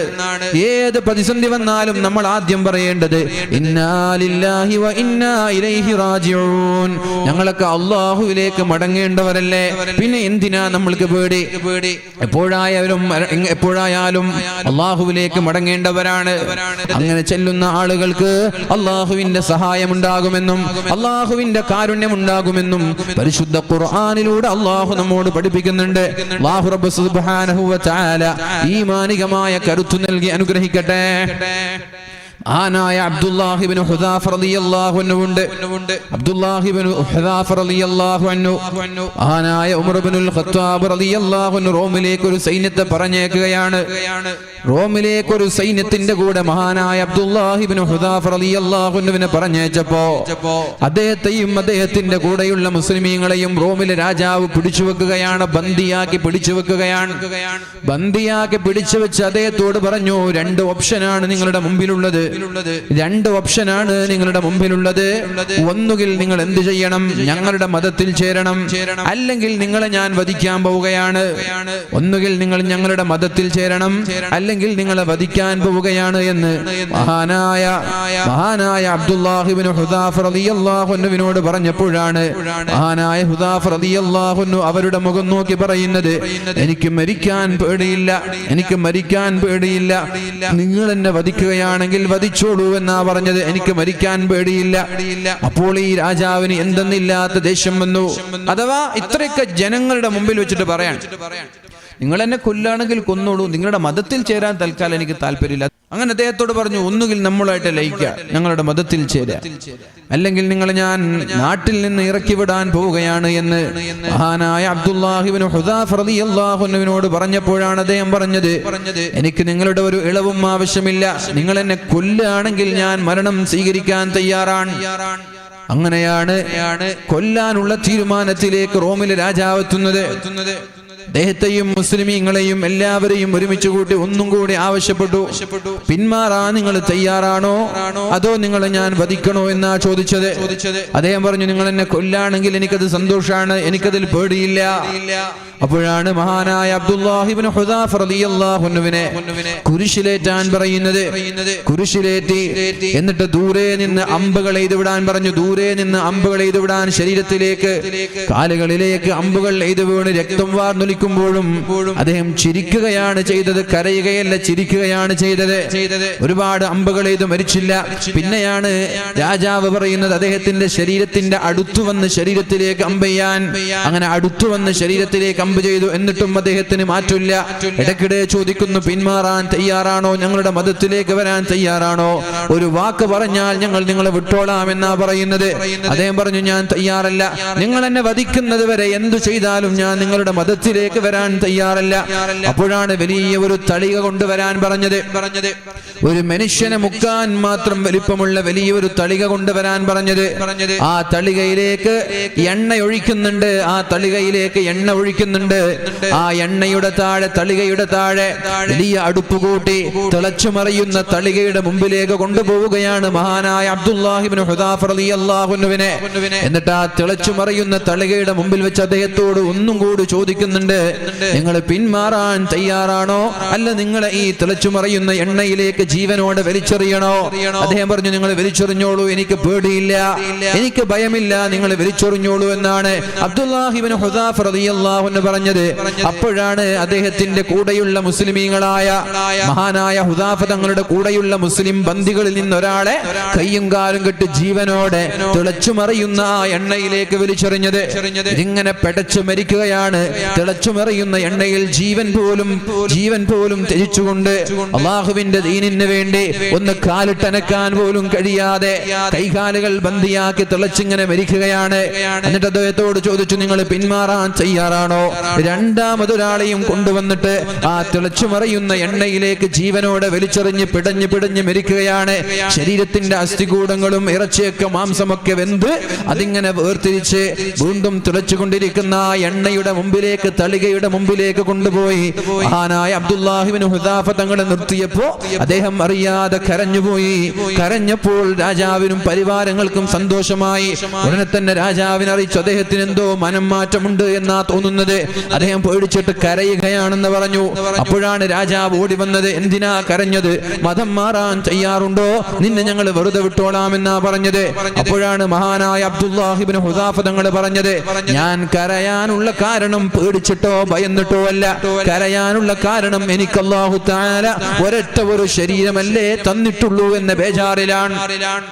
Speaker 1: ഏത് പ്രതിസന്ധി വന്നാലും നമ്മൾ ആദ്യം പറയേണ്ടത് ഇന്നാ ലില്ലാഹി വ ഇന്നാ ഇലൈഹി റാജിഊൻ. ഞങ്ങളൊക്കെ അല്ലാഹുവിലേക്ക് മടങ്ങേണ്ടവരല്ലേ, പിന്നെ എന്തിനാ നമ്മൾക്ക് പേടി? എപ്പോഴായാലും അല്ലാഹുവിലേക്ക് മടങ്ങേണ്ടവരാണ്. അങ്ങനെ ചെല്ലുന്ന ആളുകൾക്ക് അല്ലാഹുവിന്റെ സഹായം ഉണ്ടാകുമെന്നും അല്ലാഹുവിന്റെ കാരുണ്യം ഉണ്ടാകുമെന്നും പരിശുദ്ധ ഖുർആനിലൂടെ അല്ലാഹു നമ്മോട് പഠിപ്പിക്കുന്നുണ്ട്. അല്ലാഹു റബ്ബ് സുബ്ഹാനഹു വ തആല ഈമാനികമായ കരുത്തു നൽകി അനുഗ്രഹിക്കട്ടെ. ആനായ അബ്ദുല്ലാഹി ഇബ്നു ഹുദാഫ റളിയല്ലാഹു അൻഹു ഉണ്ട്. അബ്ദുല്ലാഹി ഇബ്നു ഹുദാഫ റളിയല്ലാഹു അൻഹു ആനായ ഉമർ ഇബ്നുൽ ഖത്താബ് റളിയല്ലാഹു അൻഹു റോമിലേക്ക് ഒരു സൈന്യത്തെ പറഞ്ഞേക്കുകയാണ്. റോമിലേക്ക് ഒരു സൈന്യത്തിന്റെ കൂടെ മഹാനായ അബ്ദുല്ലാഹി ഇബ്നു ഹുദാഫ റളിയല്ലാഹു അൻഹുവിനെ പറഞ്ഞേച്ചപ്പോ അദ്ദേഹത്തെയും അദ്ദേഹത്തിന്റെ കൂടെയുള്ള മുസ്ലിമീങ്ങളെയും റോമിലെ രാജാവ് പിടിച്ചു വെക്കുകയാണ്, ബന്ദിയാക്കി പിടിച്ചു വെക്കുകയാണ്. ബന്ദിയാക്കി പിടിച്ചു വെച്ച് അദ്ദേഹത്തോട് പറഞ്ഞു, രണ്ട് ഓപ്ഷനാണ് നിങ്ങളുടെ മുമ്പിലുള്ളത്. രണ്ട് ഓപ്ഷനാണ് നിങ്ങളുടെ മുമ്പിലുള്ളത്. ഒന്നുകിൽ നിങ്ങൾ എന്ത് ചെയ്യണം? ഞങ്ങളുടെ മതത്തിൽ ചേരണം, അല്ലെങ്കിൽ നിങ്ങളെ ഞാൻ വധിക്കാൻ പോവുകയാണ്. ഒന്നുകിൽ നിങ്ങൾ ഞങ്ങളുടെ മതത്തിൽ ചേരണം, അല്ലെങ്കിൽ നിങ്ങളെ വധിക്കാൻ പോവുകയാണ് എന്ന് മഹാനായ അബ്ദുല്ലാഹി ഇബ്നു ഹുദാഫ റളിയല്ലാഹു അൻഹുവിനോട് പറഞ്ഞപ്പോഴാണ് മഹാനായ ഹുദാഫ റളിയല്ലാഹു അൻഹു അവരുടെ മുഖം നോക്കി പറയുന്നത്, എനിക്ക് മരിക്കാൻ പേടിയില്ല, എനിക്ക് മരിക്കാൻ പേടിയില്ല. നിങ്ങൾ എന്നെ വധിക്കുകയാണെങ്കിൽ വധിച്ചോളൂ എന്നാ പറഞ്ഞത്, എനിക്ക് മരിക്കാൻ പേടിയില്ല. അപ്പോൾ ഈ രാജാവിന് എന്തെന്നില്ലാത്ത ദേഷ്യം വന്നു. അഥവാ ഇത്രയൊക്കെ ജനങ്ങളുടെ മുമ്പിൽ വെച്ചിട്ട് പറയാൻ, നിങ്ങൾ എന്നെ കൊല്ലാണെങ്കിൽ കൊന്നോളൂ, നിങ്ങളുടെ മതത്തിൽ ചേരാൻ തൽക്കാലം എനിക്ക് താല്പര്യമില്ല. അങ്ങനെ അദ്ദേഹത്തോട് പറഞ്ഞു, ഒന്നുകിൽ നമ്മളായിട്ട് ലയിക്കുക, ഞങ്ങളുടെ മതത്തിൽ ചേരാ, അല്ലെങ്കിൽ നിങ്ങൾ ഞാൻ നാട്ടിൽ നിന്ന് ഇറക്കി വിടാൻ പോവുകയാണ് എന്ന് മഹാനായ അബ്ദുല്ലാഹി ഇബ്നു ഹുദാഫ റളിയല്ലാഹു അൻഹുവിനോട് പറഞ്ഞപ്പോഴാണ് അദ്ദേഹം പറഞ്ഞത്, എനിക്ക് നിങ്ങളുടെ ഒരു ഇളവും ആവശ്യമില്ല, നിങ്ങൾ എന്നെ കൊല്ലുകയാണെങ്കിൽ ഞാൻ മരണം സ്വീകരിക്കാൻ തയ്യാറാണ്. അങ്ങനെയാണ് കൊല്ലാനുള്ള തീരുമാനത്തിലേക്ക് റോമിലെ രാജാവ് എത്തുന്നത്. അദ്ദേഹത്തെയും മുസ്ലിമീങ്ങളെയും എല്ലാവരെയും ഒരുമിച്ച് കൂട്ടി ഒന്നും കൂടി ആവശ്യപ്പെട്ടു, പിന്മാറാൻ നിങ്ങൾ തയ്യാറാണോ അതോ നിങ്ങളെ ഞാൻ വധിക്കണോ എന്നാ ചോദിച്ചത്. അദ്ദേഹം പറഞ്ഞു, നിങ്ങൾ എന്നെ കൊല്ലാണെങ്കിൽ എനിക്കത് സന്തോഷാണ്, എനിക്കതിൽ പേടിയില്ല. അപ്പോഴാണ് മഹാനായ അബ്ദുല്ലാഹി ഇബ്നു ഹുദാഫ റളിയല്ലാഹു അൻഹുവിനെ കുരിശിലേറ്റാൻ പറയുന്നത്. കുരിശിലേറ്റി എന്നിട്ട് ദൂരെ നിന്ന് അമ്പുകൾ എയ്തുവിടാൻ പറഞ്ഞു. ദൂരെ നിന്ന് അമ്പുകൾ എയ്തുവിടാൻ, ശരീരത്തിലേക്ക് കാലുകളിലേക്ക് അമ്പുകൾ എയ്തു വീണ് രക്തം വാർന്നൊലിക്കുമ്പോഴും അദ്ദേഹം ചിരിക്കുകയാണ് ചെയ്തത്, കരയുകയല്ല, ചിരിക്കുകയാണ് ചെയ്തത്. ഒരുപാട് അമ്പുകൾ എയ്തു മരിച്ചില്ല. പിന്നെയാണ് രാജാവ് പറയുന്നത്, അദ്ദേഹത്തിന്റെ ശരീരത്തിന്റെ അടുത്തു വന്ന് ശരീരത്തിലേക്ക് അമ്പെയ്യാൻ. അങ്ങനെ അടുത്തു വന്ന് ശരീരത്തിലേക്ക് അമ്പ് ചെയ്തു. എന്നിട്ടും അദ്ദേഹത്തിന് മാറ്റില്ല. ഇടയ്ക്കിടെ ചോദിക്കുന്നു, പിന്മാറാൻ തയ്യാറാണോ? ഞങ്ങളുടെ മതത്തിലേക്ക് വരാൻ തയ്യാറാണോ? ഒരു വാക്ക് പറഞ്ഞാൽ ഞങ്ങൾ നിങ്ങളെ വിട്ടോളാം എന്നാ പറയുന്നത്. അദ്ദേഹം പറഞ്ഞു, ഞാൻ തയ്യാറല്ല, നിങ്ങൾ എന്നെ വധിക്കുന്നത് വരെ എന്തു ചെയ്താലും ഞാൻ നിങ്ങളുടെ മതത്തിലേക്ക് വരാൻ തയ്യാറല്ല. അപ്പോഴാണ് വലിയ ഒരു തളിക കൊണ്ടുവരാൻ പറഞ്ഞത്. ഒരു മനുഷ്യനെ മുക്കാൻ മാത്രം വലിപ്പമുള്ള വലിയൊരു തളിക കൊണ്ടുവരാൻ പറഞ്ഞത്. ആ തളികയിലേക്ക് എണ്ണ ഒഴിക്കുന്നുണ്ട്. ആ തളികയിലേക്ക് എണ്ണ ഒഴിക്കുന്നുണ്ട്. ആ എണ്ണയുടെ താഴെ, തളികയുടെ താഴെ വലിയ അടുപ്പ് കൂട്ടി തിളച്ചു മറിയുന്ന തളികയുടെ മുമ്പിലേക്ക് കൊണ്ടുപോവുകയാണ് മഹാനായ അബ്ദുല്ലാഹി ഇബ്നു ഹുദാഫ റളിയല്ലാഹു അൻഹുവിനെ. എന്നിട്ട് ആ തിളച്ചു മറിയുന്ന തളികയുടെ മുമ്പിൽ വെച്ച് അദ്ദേഹത്തോട് ഒന്നും കൂടി ചോദിക്കുന്നുണ്ട്, നിങ്ങൾ പിന്മാറാൻ തയ്യാറാണോ, അല്ല നിങ്ങളെ ഈ തിളച്ചു മറിയുന്ന എണ്ണയിലേക്ക് ജീവനോടെ വലിച്ചെറിയണോ? അദ്ദേഹം പറഞ്ഞു, നിങ്ങൾ വലിച്ചെറിഞ്ഞോളൂ, എനിക്ക് പേടിയില്ല, എനിക്ക് ഭയമില്ല, നിങ്ങൾ വലിച്ചെറിഞ്ഞോളൂ എന്നാണ് അബ്ദുല്ലാഹി ഇബ്നു ഹുദാഫ റളിയല്ലാഹു അൻഹു പറഞ്ഞത്. അപ്പോഴാണ് അദ്ദേഹത്തിന്റെ കൂടെയുള്ള മുസ്ലിമീങ്ങളായ മഹാനായ ഹുദാഫ തങ്ങളുടെ കൂടെയുള്ള മുസ്ലിം ബന്ദികളിൽ നിന്ന് ഒരാളെ കയ്യും കാലും കെട്ടി ജീവനോടെ തിളച്ചു മറിയുന്ന ആ എണ്ണയിലേക്ക് വലിച്ചെറിഞ്ഞത്. ഇതിങ്ങനെ പെടച്ചു മരിക്കുകയാണ്, തിളച്ചു തിളച്ചുമറിയുന്ന എണ്ണയിൽ ജീവൻ പോലും ത്യജിച്ചുകൊണ്ട് അള്ളാഹുവിന്റെ ദീനിന് വേണ്ടി ഒന്ന് കാലിട്ടനക്കാൻ പോലും കഴിയാതെ കൈകാലുകൾ ബന്ധിയാക്കി തിളച്ചിങ്ങനെ മരിക്കുകയാണ്. എന്നിട്ട് അദ്ദേഹത്തോട് ചോദിച്ചു, നിങ്ങൾ പിന്മാറാൻ തയ്യാറാണോ? രണ്ടാമതൊരാളെയും കൊണ്ടുവന്നിട്ട് ആ തിളച്ചുമറിയുന്ന എണ്ണയിലേക്ക് ജീവനോടെ വലിച്ചെറിഞ്ഞ് പിടഞ്ഞ് മരിക്കുകയാണ്. ശരീരത്തിന്റെ അസ്ഥികൂടങ്ങളും ഇറച്ചിയൊക്കെ മാംസമൊക്കെ വെന്ത് അതിങ്ങനെ വേർതിരിച്ച് വീണ്ടും തിളച്ചുകൊണ്ടിരിക്കുന്ന ആ എണ്ണയുടെ മുമ്പിലേക്ക്, തളികയുടെ മുമ്പിലേക്ക് കൊണ്ടുപോയി മഹാനായ അബ്ദുല്ലാഹി ഇബ്നു ഹുദാഫ തങ്ങളെ നിർത്തിയപ്പോ അദ്ദേഹം അറിയാതെ കരഞ്ഞുപോയി. കരഞ്ഞപ്പോൾ രാജാവിനും പരിവാരങ്ങൾക്കും സന്തോഷമായി. ഉടനെ തന്നെ രാജാവിനെ അറിയിച്ചു, അദ്ദേഹത്തിന് എന്തോ മനം മാറ്റമുണ്ട് എന്നാ തോന്നുന്നത്, അദ്ദേഹം പേടിച്ചിട്ട് കരയുകയാണെന്ന് പറഞ്ഞു. അപ്പോഴാണ് രാജാവ് ഓടി വന്നത്. എന്തിനാ കരഞ്ഞത്? മതം മാറാൻ തയ്യാറുണ്ടോ? നിന്നെ ഞങ്ങൾ വെറുതെ വിട്ടോളാമെന്നാ പറഞ്ഞത്. അപ്പോഴാണ് മഹാനായ അബ്ദുല്ലാഹി ഇബ്നു ഹുദാഫ തങ്ങൾ പറഞ്ഞത്, ഞാൻ കരയാനുള്ള കാരണം പേടിച്ചിട്ടോ ഭയന്നിട്ടോ അല്ല. കരയാനുള്ള കാരണം എനിക്ക് അല്ലാഹു തആല ഒരൊറ്റ ഒരു ശരീരമല്ലേ തന്നിട്ടുള്ളൂ എന്ന ബേജാറിലാണ്.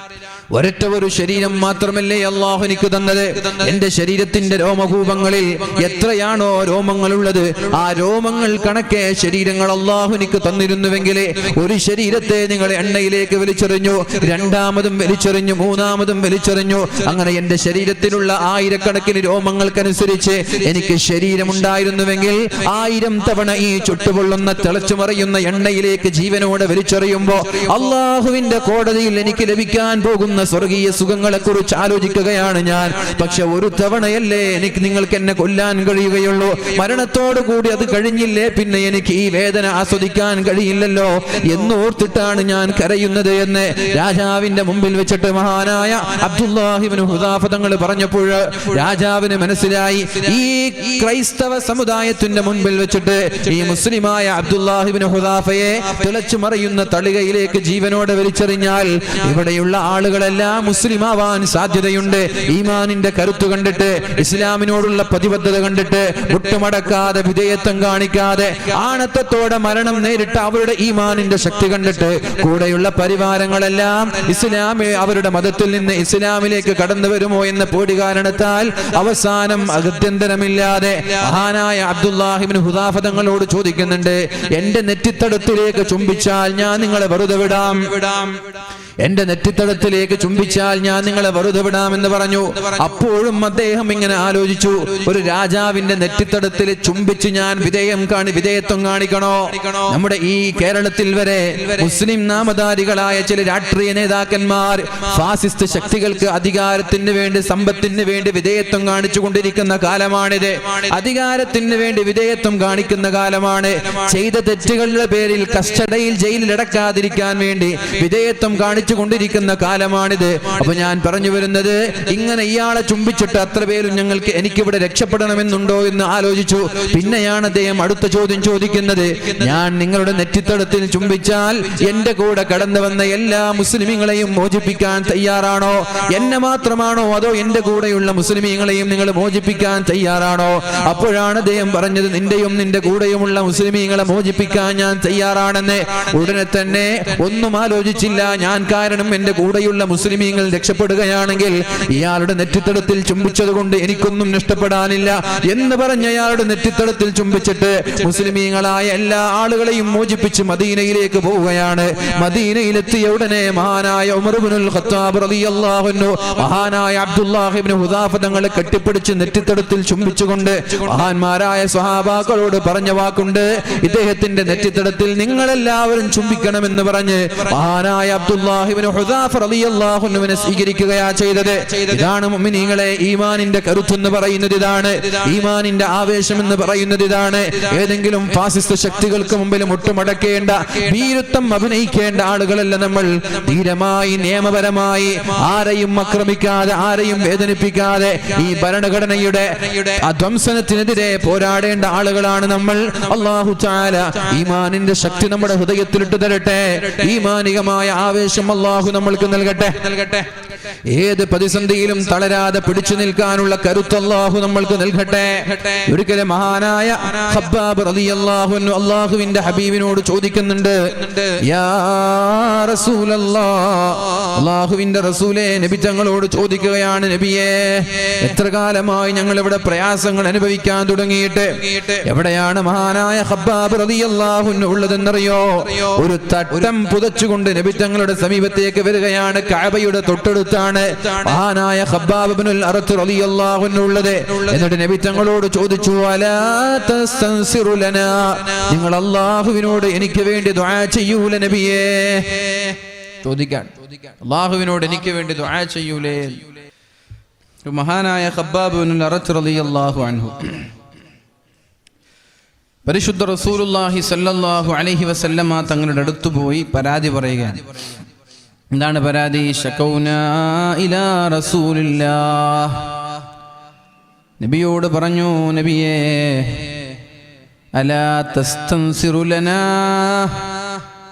Speaker 1: ഒരൊറ്റ ഒരു ശരീരം മാത്രമല്ലേ അല്ലാഹു എനിക്ക് തന്നത്. എന്റെ ശരീരത്തിന്റെ രോമകൂപങ്ങളിൽ എത്രയാണോ രോമങ്ങളുള്ളത്, ആ രോമങ്ങൾ കണക്കെ ശരീരങ്ങൾ അല്ലാഹു എനിക്ക് തന്നിരുന്നുവെങ്കിൽ ഒരു ശരീരത്തെ നിങ്ങൾ എണ്ണയിലേക്ക് വലിച്ചെറിഞ്ഞു, രണ്ടാമതും വലിച്ചെറിഞ്ഞു, മൂന്നാമതും വലിച്ചെറിഞ്ഞു. അങ്ങനെ എന്റെ ശരീരത്തിലുള്ള ആയിരക്കണക്കിന് രോമങ്ങൾക്കനുസരിച്ച് എനിക്ക് ശരീരമുണ്ടായിരുന്നുവെങ്കിൽ 1000 തവണ ഈ ചുട്ടുപൊള്ളുന്ന തിളച്ചുമറിയുന്ന എണ്ണയിലേക്ക് ജീവനോടെ വലിച്ചെറിയുമ്പോ അല്ലാഹുവിന്റെ കോടതിയിൽ എനിക്ക് ലഭിക്കാൻ പോകുന്ന സ്വർഗീയ സുഖങ്ങളെ കുറിച്ച് ആലോചിക്കുകയാണ് ഞാൻ. പക്ഷെ ഒരു തവണയല്ലേ നിങ്ങൾക്ക് എന്നെ കൊല്ലാൻ കഴിയുകയുള്ളൂ. മരണത്തോടു കൂടി അത് കഴിഞ്ഞില്ലേ പിന്നെ എനിക്ക് ഈ വേദന ആസ്വദിക്കാൻ കഴിയില്ലല്ലോ എന്നോർത്തിട്ടാണ് ഞാൻ കരയുന്നത് എന്ന് രാജാവിന്റെ മുമ്പിൽ വെച്ചിട്ട് മഹാനായ അബ്ദുല്ലാഹി ഇബ്നു ഹുദാഫ തങ്ങൾ പറഞ്ഞപ്പോൾ രാജാവിന് മനസ്സിലായി, ഈ ക്രൈസ്തവ സമുദായത്തിന്റെ മുൻപിൽ വെച്ചിട്ട് ഈ മുസ്ലിമായ അബ്ദുല്ലാഹി ഇബ്നു ഹുദാഫയെ തിളച്ചു മറിയുന്ന തളികയിലേക്ക് ജീവനോടെ വലിച്ചെറിഞ്ഞാൽ ഇവിടെയുള്ള ആളുകളെല്ലാം മുസ്ലിമാവാൻ സാധ്യതയുണ്ട്. ഈമാനിന്റെ കരുത്ത് കണ്ടിട്ട്, ഇസ്ലാമിനോടുള്ള പ്രതിബദ്ധത കണ്ടിട്ട്, മുട്ടുമടക്കാതെ വിധേയത്വം കാണിക്കാതെ ആണത്തത്തോടെ മരണം നേരിട്ട അവരുടെ ഈമാനിന്റെ ശക്തി കണ്ടിട്ട് കൂടെയുള്ള പരിവാരങ്ങളെല്ലാം അവരുടെ മതത്തിൽ നിന്ന് ഇസ്ലാമിലേക്ക് കടന്നു വരുമോ എന്ന പേടി കാരണത്താൽ അവസാനം ഗത്യന്തരമില്ലാതെ മഹാനായ അബ്ദുല്ലാഹി ഇബ്നു ഹുദാഫ തങ്ങളോട് ചോദിക്കുന്നുണ്ട്, എന്റെ നെറ്റിത്തടത്തിലേക്ക് ചുംബിച്ചാൽ ഞാൻ നിങ്ങളെ വെറുതെ വിടാം, എന്റെ നെറ്റിത്തടത്തിലേക്ക് ചുംബിച്ചാൽ ഞാൻ നിങ്ങളെ വെറുതെ വിടാമെന്ന് പറഞ്ഞു. അപ്പോഴും അദ്ദേഹം ഇങ്ങനെ ആലോചിച്ചു, ഒരു രാജാവിന്റെ നെറ്റിത്തടത്തിൽ ചുംബിച്ച് ഞാൻ വിധേയത്വം കാണിക്കണോ? നമ്മുടെ ഈ കേരളത്തിൽ വരെ മുസ്ലിം നാമധാരികളായ ചില രാഷ്ട്രീയ നേതാക്കന്മാർ ഫാസിസ്റ്റ് ശക്തികൾക്ക് അധികാരത്തിന് വേണ്ടി, സമ്പത്തിന് വേണ്ടി വിധേയത്വം കാണിച്ചു കൊണ്ടിരിക്കുന്ന കാലമാണിത്. അധികാരത്തിന് വേണ്ടി വിധേയത്വം കാണിക്കുന്ന കാലമാണ്. ചെയ്ത തെറ്റുകളുടെ പേരിൽ കസ്റ്റഡിയിൽ ജയിലിൽ അടക്കാതിരിക്കാൻ വേണ്ടി വിധേയത്വം കൊണ്ടിരിക്കുന്ന കാലമാണിത്. അപ്പൊ ഞാൻ പറഞ്ഞു വരുന്നത്, ഇങ്ങനെ ഇയാളെ ചുംബിച്ചിട്ട് അത്ര പേരും എനിക്കിവിടെ രക്ഷപ്പെടണമെന്നുണ്ടോ എന്ന് ആലോചിച്ചു. പിന്നെയാണ് അദ്ദേഹം അടുത്ത ചോദ്യം ചോദിക്കുന്നത്, ഞാൻ നിങ്ങളുടെ നെറ്റിത്തടത്തിൽ ചുംബിച്ചാൽ എന്റെ കൂടെ കടന്നു വന്ന എല്ലാ മുസ്ലിമീങ്ങളെയും മോചിപ്പിക്കാൻ തയ്യാറാണോ? എന്നെ മാത്രമാണോ അതോ എന്റെ കൂടെയുള്ള മുസ്ലിമീങ്ങളെയും നിങ്ങൾ മോചിപ്പിക്കാൻ തയ്യാറാണോ? അപ്പോഴാണ് അദ്ദേഹം പറഞ്ഞത്, നിന്റെയും നിന്റെ കൂടെയുമുള്ള മുസ്ലിമീങ്ങളെ മോചിപ്പിക്കാൻ ഞാൻ തയ്യാറാണെന്ന്. ഉടനെ തന്നെ ഒന്നും ആലോചിച്ചില്ല, ഞാൻ കാരണം എന്റെ കൂടെയുള്ള മുസ്ലിമീങ്ങൾ രക്ഷപ്പെടുകയാണെങ്കിൽ ഇയാളുടെ നെറ്റിത്തടത്തിൽ ചുംബിച്ചത് കൊണ്ട് എനിക്കൊന്നും നഷ്ടപ്പെടാനില്ല എന്ന് പറഞ്ഞ അയാളുടെ നെറ്റിത്തടത്തിൽ ചുംബിച്ചിട്ട് മുസ്ലിമീങ്ങളായ എല്ലാ ആളുകളെയും മോചിപ്പിച്ച് മദീനയിലേക്ക് പോവുകയാണ്. മദീനയിലെത്തിയ ഉടനെ മഹാനായ ഉമർ ഇബ്നുൽ ഖത്താബ് റളിയല്ലാഹു അൻഹു മഹാനായ അബ്ദുല്ലാഹി ഇബ്നു ഹുദാഫ തങ്ങളെ കെട്ടിപ്പിടിച്ച് നെറ്റിത്തടത്തിൽ ചുംബിച്ചുകൊണ്ട് മഹാന്മാരായ സ്വഹാബാക്കളോട് പറഞ്ഞ വാക്കുണ്ട്, ഇദ്ദേഹത്തിന്റെ നെറ്റിത്തടത്തിൽ നിങ്ങളെല്ലാവരും ചുംബിക്കണമെന്ന് പറഞ്ഞ് മഹാനായ അബ്ദുല്ലാഹി ഇബ്നു ഹുദാഫ റളിയല്ലാഹു അൻഹുവിനെ സ്വീകരിക്കുകയാ ചെയ്തത്. ഇതാണ് മുഅ്മിനീങ്ങളെ ഈമാനിന്റെ കരുത്ത് എന്ന് പറയുന്നത്, ഇതാണ് ഈമാനിന്റെ ആവേശം എന്ന് പറയുന്നത്, ഇതാണ്. ഏതെങ്കിലും ഫാസിസ്റ്റ് ശക്തികൾക്ക് മുമ്പിൽ മുട്ടുമടക്കേണ്ട, ഭീരുത്വം അഭിനയിക്കേണ്ട ആളുകളല്ല നമ്മൾ. ധീരമായി, നിയമപരമായി, ആരെയും ആക്രമിക്കാതെ, ആരെയും വേദനിപ്പിക്കാതെ ഈ ഭരണഘടനയുടെ അധ്വംസനത്തിനെതിരെ പോരാടേണ്ട ആളുകളാണ് നമ്മൾ. അല്ലാഹു തആല ഈമാനിന്റെ ശക്തി നമ്മുടെ ഹൃദയത്തിലിട്ട് തരട്ടെ. ഈമാനികമായ ആവേശം അല്ലാഹു നമ്മൾക്ക് നൽകട്ടെ. ഏത് പ്രതിസന്ധിയിലും തളരാതെ പിടിച്ചു നിൽക്കാനുള്ള കരുത്ത് അല്ലാഹു നമ്മൾക്ക് നൽകട്ടെ. ഒരിക്കലും മഹാനായ ഖബ്ബാബ് റളിയല്ലാഹു അൻഹു അല്ലാഹുവിന്റെ ഹബീബിനോട് ചോദിക്കുന്നുണ്ട്, യാ റസൂലല്ലാഹ്, അള്ളാഹുവിന്റെ റസൂലേ, നബി തങ്ങളോട് ചോദിക്കുകയാണ്, നബിയേ, എത്ര കാലമായി ഞങ്ങൾ ഇവിടെ പ്രയാസങ്ങൾ അനുഭവിക്കാൻ തുടങ്ങിയിട്ട്? എവിടെയാണ് മഹാനായ ഖബ്ബാബ് റളിയല്ലാഹു അൻഹു ഉള്ളതെന്നറിയോ? ഒരു തട്ടം പുതച്ചുകൊണ്ട് നബി തങ്ങളുടെ സമീപത്തേക്ക് വരികയാണ്. കഅബയുടെ തൊട്ടടുത്താണ് മഹാനായ ഖബ്ബാബ് ഇബ്നുൽ അറത്ത് റളിയല്ലാഹു അൻഹു ഉള്ളത്. എന്നിട്ട് നബി തങ്ങളോട് ചോദിച്ചു, അലാ തസ്തൻസിറു ലനാ, നിങ്ങൾ അല്ലാഹുവിനോട് എനിക്ക് വേണ്ടി ദുആ ചെയ്യൂല നബിയേ? ചോദിക്കാൻ, അല്ലാഹുവിനോട് എനിക്ക് വേണ്ടി ദുആ ചെയ്യൂലേ? മഹാനായ ഖബ്ബാബ് ഇബ്നുൽ അറത്ത് റളിയല്ലാഹു അൻഹു പരിശുദ്ധ റസൂലുള്ളാഹി സ്വല്ലല്ലാഹു അലൈഹി വസല്ലമ തങ്ങളുടെ അടുത്ത് പോയി പരാതി പറയുകയാണ്. എന്താണ് പരാതി? ശകൗനാ ഇലാ റസൂലില്ലാഹ്, നബിയോട് പറഞ്ഞു, നബിയേ, അലാ തസ്തൻസിറു ലനാ,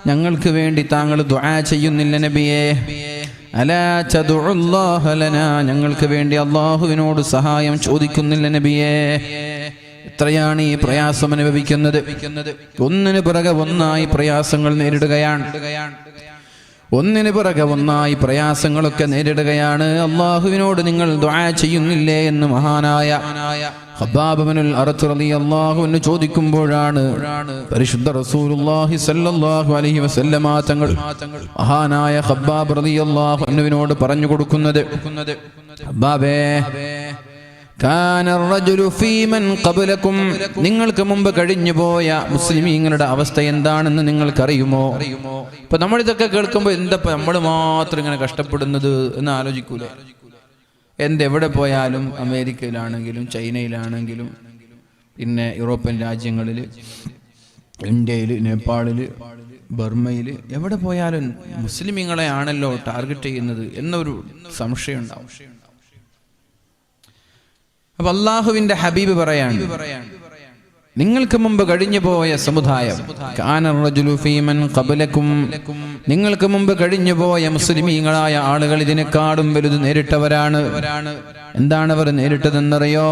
Speaker 1: ഞങ്ങൾക്ക് വേണ്ടി താങ്കൾ ദുആ ചെയ്യുന്നില്ല നബിയേ? അലാ തദുഉല്ലാഹ ലനാ, ഞങ്ങൾക്ക് വേണ്ടി അല്ലാഹുവിനോട് സഹായം ചോദിക്കുന്നില്ല നബിയേ? എത്രയാണ് ഈ പ്രയാസം അനുഭവിക്കുന്നത്? ഒന്നിന് പിറകെ ഒന്നായി പ്രയാസങ്ങൾ നേരിടുകയാണ്. ഒന്നിന് പിറകെ ഒന്നായി പ്രയാസങ്ങളൊക്കെ നേരിടുകയാണ്. അള്ളാഹുവിനോട് നിങ്ങൾ ദുആ ചെയ്യുന്നില്ലേ എന്ന് മഹാനായ ഖബ്ബാബ് ഇബ്നുൽ അറത്ത് റളിയല്ലാഹു അൻഹു ചോദിക്കുമ്പോഴാണ് പരിശുദ്ധ റസൂലുള്ളാഹി സ്വല്ലല്ലാഹു അലൈഹി വസല്ലമ തങ്ങൾ മഹാനായ ഖബ്ബാബ് റളിയല്ലാഹു അൻഹുവിനോട് പറഞ്ഞു കൊടുക്കുന്നത്, ഖബ്ബാബേ, നിങ്ങൾക്ക് മുമ്പ് കഴിഞ്ഞു പോയ മുസ്ലിമീങ്ങളുടെ അവസ്ഥ എന്താണെന്ന് നിങ്ങൾക്കറിയുമോ? ഇപ്പൊ നമ്മളിതൊക്കെ കേൾക്കുമ്പോൾ എന്താ നമ്മൾ മാത്രം ഇങ്ങനെ കഷ്ടപ്പെടുന്നത് എന്ന് ആലോചിക്കൂലേ? എവിടെ പോയാലും, അമേരിക്കയിലാണെങ്കിലും ചൈനയിലാണെങ്കിലും പിന്നെ യൂറോപ്യൻ രാജ്യങ്ങളിൽ, ഇന്ത്യയിൽ, നേപ്പാളിൽ, ബർമ്മയിൽ, എവിടെ പോയാലും മുസ്ലിമീങ്ങളെ ആണല്ലോ ടാർഗറ്റ് ചെയ്യുന്നത് എന്നൊരു സംശയം ഉണ്ടാവും. അപ്പൊ അല്ലാഹുവിന്റെ ഹബീബ് പറയാണ്, നിങ്ങൾക്ക് മുമ്പ് കഴിഞ്ഞു പോയ സമുദായം, നിങ്ങൾക്ക് മുമ്പ് കഴിഞ്ഞു പോയ മുസ്ലിമീങ്ങളായ ആളുകൾ ഇതിനെക്കാളും വലുത് നേരിട്ടവരാണ്. എന്താണ് അവർ നേരിട്ടതെന്നറിയോ?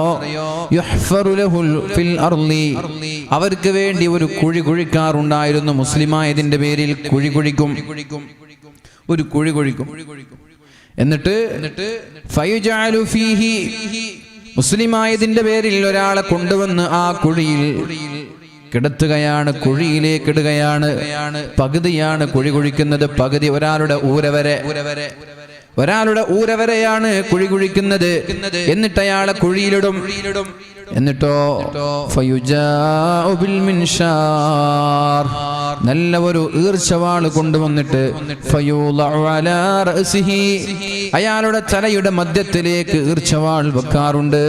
Speaker 1: അവർക്ക് വേണ്ടി ഒരു കുഴി കുഴിക്കാറുണ്ടായിരുന്നു. മുസ്ലിമായതിന്റെ പേരിൽ കുഴി കുഴിക്കും, ഒരു കുഴി കുഴിക്കും. എന്നിട്ട് ഫയുജഅലു ഫീഹി, മുസ്ലിമായതിന്റെ പേരിൽ ഒരാളെ കൊണ്ടുവന്ന് ആ കുഴിയിൽ കിടത്തുകയാണ്, കുഴിയിലേക്ക് ഇടുകയാണ്. പകുതിയാണ് കുഴി കുഴിക്കുന്നത്, പകുതി ഒരാളുടെ ഊരവരെയാണ് കുഴി കുഴിക്കുന്നത്. എന്നിട്ട് അയാളെ കുഴിയിലിടും. എന്നിട്ടോ ഫയുജാഉ ബിൽ മിൻഷാർ, നല്ല ഒരു ഈർച്ചവാള് കൊണ്ടുവന്നിട്ട് ഫയൂളഉ അലാ റഅസിഹി, അയാളുടെ തലയുടെ മധ്യത്തിലേക്ക് ഈർച്ചവാൾ വെക്കാറുണ്ട്.